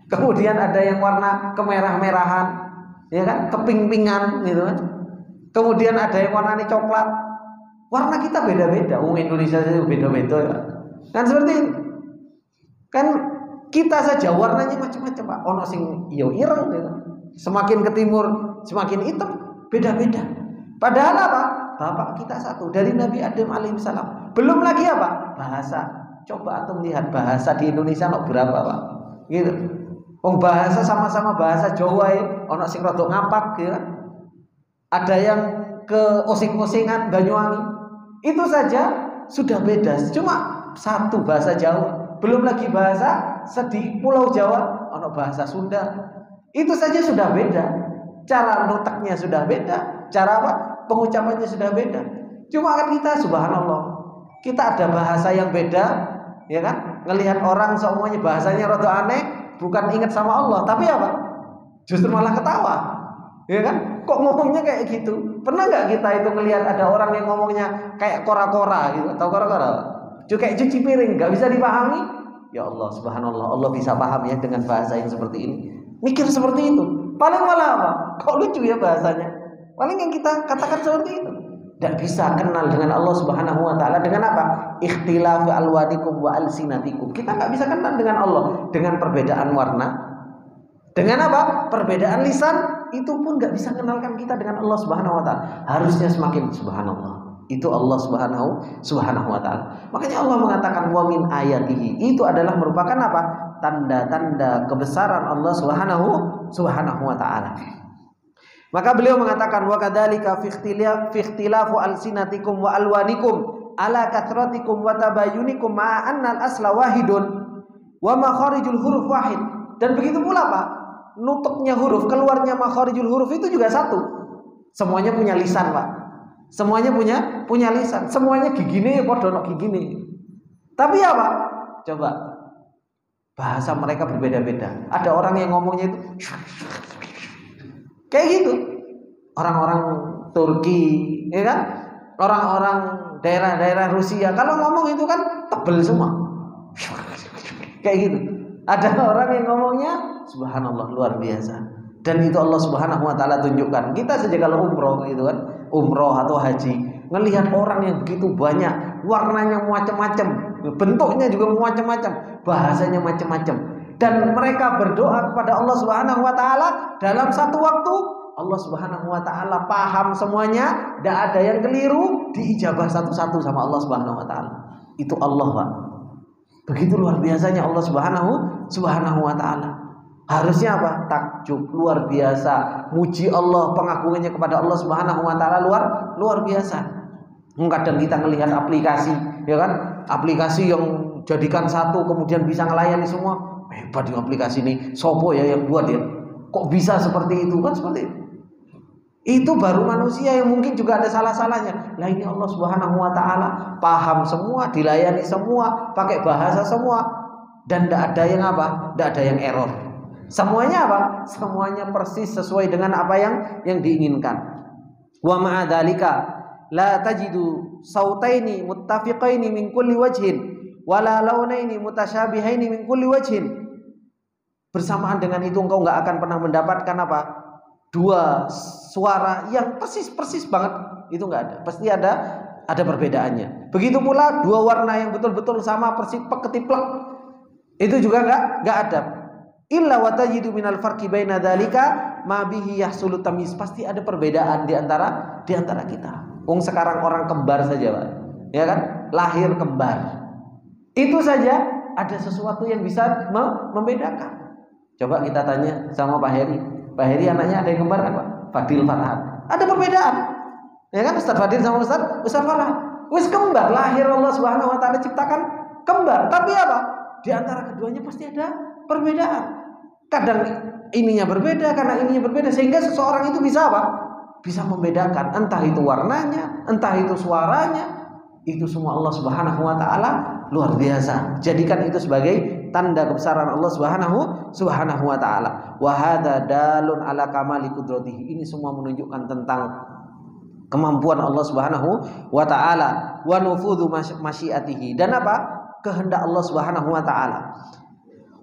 Kemudian ada yang warna kemerah-merahan, ya kan? Keping-pingan, gitu kan? Kemudian ada yang warnanya coklat. Warna kita beda-beda. Indonesia itu beda-beda, ya. Kan seperti itu. Kan kita saja warnanya macam-macam, Pak. Ono sing iyo ireng, gitu. Semakin ke timur semakin hitam, beda-beda. Padahal apa? Bapak kita satu, dari Nabi Adam alaihissalam. Belum lagi apa? Bahasa. Coba antum lihat bahasa di Indonesia berapa, Pak? Gitu. Bahasa sama-sama bahasa Jawa, ono sing rada ngapak, gitu. Ada yang ke osing-osingan Banyuwangi. Itu saja sudah beda. Cuma satu bahasa Jawa. Belum lagi bahasa di Pulau Jawa, ono bahasa Sunda. Itu saja sudah beda. Cara nutaknya sudah beda. Cara apa? Pengucapannya sudah beda. Cuma kan kita subhanallah, kita ada bahasa yang beda, ya kan? Ngelihat orang semuanya bahasanya rada aneh, bukan ingat sama Allah, tapi apa? Justru malah ketawa. Ya kan? Kok ngomongnya kayak gitu? Pernah nggak kita itu ngelihat ada orang yang ngomongnya kayak kora-kora gitu? Tahu kora-kora? Kayak cuci piring, nggak bisa dipahami. Ya Allah, subhanallah, Allah bisa paham ya dengan bahasa yang seperti ini. Mikir seperti itu. Paling malah apa? Kok lucu ya bahasanya? Paling yang kita katakan seperti itu. Tidak bisa kenal dengan Allah Subhanahu wa taala dengan apa? Ikhtilafu alwanikum wa alsinatikum. Kita nggak bisa kenal dengan Allah dengan perbedaan warna. Dengan apa? Perbedaan lisan. Itu pun nggak bisa kenalkan kita dengan Allah Subhanahu wa taala. Harusnya semakin subhanallah. Itu Allah Subhanahu wa taala. Makanya Allah mengatakan wa min ayatihi. Itu adalah merupakan apa? Tanda-tanda kebesaran Allah Subhanahu wa taala. Maka beliau mengatakan wa kadzalika fi ikhtilafu alsinatikum wa alwanikum ala katsratikum wa tabayunikum ma annal asla wahidun wa makharijul huruf wahid. Dan begitu pula Pak, nutuknya huruf, keluarnya makharijul huruf itu juga satu. Semuanya punya lisan, Pak. Semuanya punya lisan. Semuanya gigine padha ono gigine. Tapi apa? Coba bahasa mereka berbeda-beda. Ada orang yang ngomongnya itu kayak gitu. Orang-orang Turki, ya kan? Orang-orang daerah-daerah Rusia kalau ngomong itu kan tebel semua. Kayak gitu. Ada orang yang ngomongnya subhanallah luar biasa. Dan itu Allah Subhanahu wa taala tunjukkan. Kita saja kalau umroh gitu kan, umroh atau haji, ngelihat orang yang begitu banyak, warnanya macam-macam, bentuknya juga macam-macam, bahasanya macam-macam. Dan mereka berdoa kepada Allah Subhanahu wa taala dalam satu waktu, Allah Subhanahu wa taala paham semuanya, tidak ada yang keliru, diijabah satu-satu sama Allah Subhanahu wa taala. Itu Allah, Pak. Begitu luar biasanya Allah Subhanahu wa taala. Harusnya apa? Takjub, luar biasa. Muji Allah, pengagungannya kepada Allah Subhanahu wa taala luar biasa. Kadang kita melihat aplikasi, ya kan? Aplikasi yang jadikan satu kemudian bisa melayani semua. Hebat di aplikasi ini. Sopo ya yang buat ya? Kok bisa seperti itu? Kan seperti itu. Itu baru manusia yang mungkin juga ada salah-salahnya. Lah ini Allah Subhanahu wa taala paham semua, dilayani semua, pakai bahasa semua, dan tidak ada yang apa? Tidak ada yang error. Semuanya apa? Semuanya persis sesuai dengan apa yang diinginkan. Wa ma'a dzalika la tajidu sautaini muttafiqaini min kulli wajhin wala launaini mutasyabihaini min kulli wajhin. Bersamaan dengan itu engkau enggak akan pernah mendapatkan apa? Dua suara yang persis banget, itu enggak ada. Pasti ada perbedaannya. Begitu pula dua warna yang betul-betul sama persis ketiplek. Itu juga enggak ada. Illa wa tajidu minal farqi baina dzalika ma bihi yahsulu tamyiz. Pasti ada perbedaan di antara kita. Sekarang orang kembar saja, Pak. Ya kan? Lahir kembar. Itu saja ada sesuatu yang bisa membedakan. Coba kita tanya sama Pak Heri. Pak Heri anaknya ada yang kembar kan Pak? Fadil Farhan. Ada perbedaan. Ya kan Ustaz Fadil sama Ustaz Farhan. Wis kembar, lahir Allah Subhanahu wa taala ciptakan kembar. Tapi apa? Di antara keduanya pasti ada perbedaan. Kadang ininya berbeda, karena ininya berbeda, sehingga seseorang itu bisa apa? Bisa membedakan, entah itu warnanya, entah itu suaranya. Itu semua Allah Subhanahu wa taala luar biasa. Jadikan itu sebagai tanda kebesaran Allah Subhanahu wa taala. Wa hadza dalun ala kamali qudratihi. Ini semua menunjukkan tentang kemampuan Allah Subhanahu wa taala, wa nufudhu masyiatihi, dan apa? Kehendak Allah Subhanahu wa taala.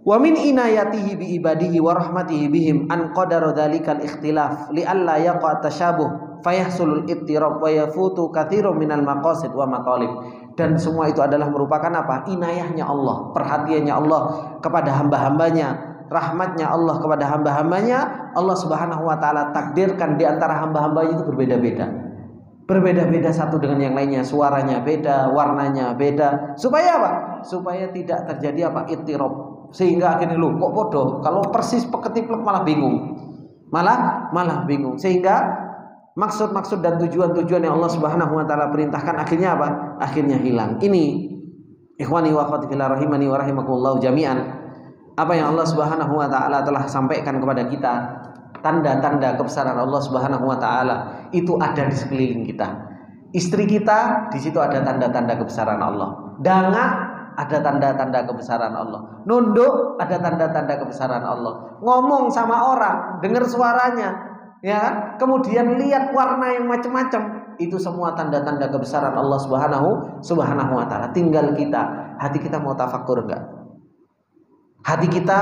Wa min inayatihi bi ibadihi wa rahmatihi bihim an qadara dzalikal ikhtilaf li alla yaqa tashabuh fayahsulul ittirab wa yafutu katsirun minal maqasid wa matalib. Dan semua itu adalah merupakan apa? Inayahnya Allah, perhatiannya Allah kepada hamba-hambanya, rahmatnya Allah kepada hamba-hambanya. Allah Subhanahu wa taala takdirkan di antara hamba-hambanya itu berbeda-beda. Berbeda-beda satu dengan yang lainnya, suaranya beda, warnanya beda. Supaya apa? Supaya tidak terjadi apa? Ittirab. Sehingga akhirnya lu kok bodoh, kalau persis ketiplek malah bingung. Malah bingung. Sehingga maksud-maksud dan tujuan-tujuan yang Allah Subhanahu wa taala perintahkan akhirnya apa? Akhirnya hilang. Ini ikhwani wa akhwati fillah rahimani wa rahimakumullah jami'an. Apa yang Allah Subhanahu wa taala telah sampaikan kepada kita, tanda-tanda kebesaran Allah Subhanahu wa taala itu ada di sekeliling kita. Istri kita, di situ ada tanda-tanda kebesaran Allah. Dangak, ada tanda-tanda kebesaran Allah. Nunduk, ada tanda-tanda kebesaran Allah. Ngomong sama orang, dengar suaranya, ya kan? Kemudian lihat warna yang macam-macam, itu semua tanda-tanda kebesaran Allah Subhanahu wa taala. Tinggal kita, hati kita mau tafakkur enggak? Hati kita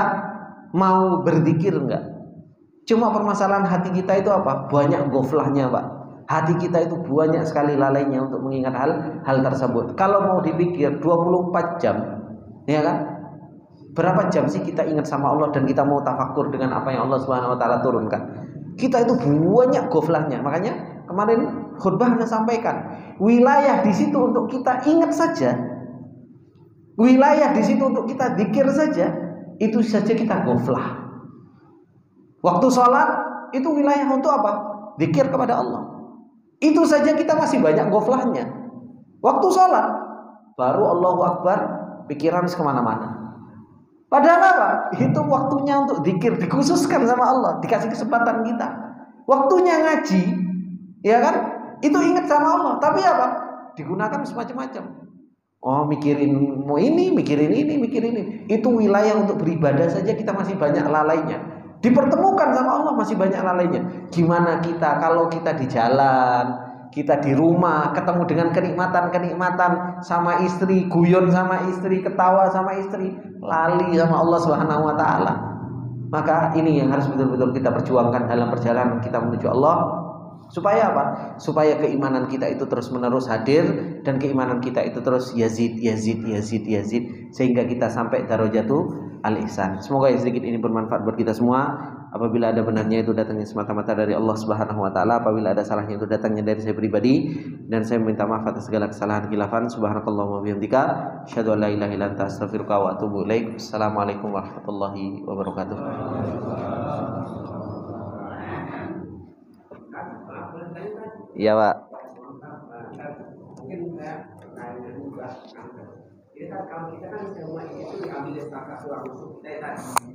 mau berzikir enggak? Cuma permasalahan hati kita itu apa? Banyak goflahnya, Pak. Hati kita itu banyak sekali lalainya untuk mengingat hal tersebut. Kalau mau dipikir 24 jam, ya kan? Berapa jam sih kita ingat sama Allah dan kita mau tafakur dengan apa yang Allah Subhanahu wa taala turunkan? Kita itu banyak goflahnya. Makanya kemarin khutbah Anda sampaikan, wilayah di situ untuk kita ingat saja. Wilayah di situ untuk kita zikir saja, itu saja kita goflah. Waktu sholat itu wilayah untuk apa? Zikir kepada Allah. Itu saja kita masih banyak goflahnya. Waktu sholat baru Allahu Akbar, pikiran kemana-mana. Padahal apa? Itu waktunya untuk zikir, dikhususkan sama Allah, dikasih kesempatan kita. Waktunya ngaji, ya kan? Itu ingat sama Allah. Tapi apa? Digunakan semacam-macam. Oh, mikirin mau ini, mikirin ini, mikirin ini. Itu wilayah untuk beribadah saja kita masih banyak lalainya. Dipertemukan sama Allah masih banyak lalainya. Gimana kita kalau kita di jalan, kita di rumah, ketemu dengan kenikmatan-kenikmatan sama istri, guyon sama istri, ketawa sama istri, lali sama Allah Subhanahu wa taala. Maka ini yang harus betul-betul kita perjuangkan dalam perjalanan kita menuju Allah. Supaya apa? Supaya keimanan kita itu terus-menerus hadir dan keimanan kita itu terus yazid sehingga kita sampai darajatu al-ihsan. Semoga sedikit ini bermanfaat buat kita semua. Apabila ada benarnya itu datangnya semata-mata dari Allah Subhanahu wa taala, apabila ada salahnya itu datangnya dari saya pribadi, dan saya meminta maaf atas segala kesalahan khilafan. Subhanakallahumma wa bihamdika, asyhadu an la ilaha illa anta, astaghfiruka wa atubu ilaik. Assalamualaikum warahmatullahi wabarakatuh. Iya, Pak. Mungkin saya pertanyaan juga. Jadi kan kalau kita kan semua itu diambil dari suara musuh kita tadi.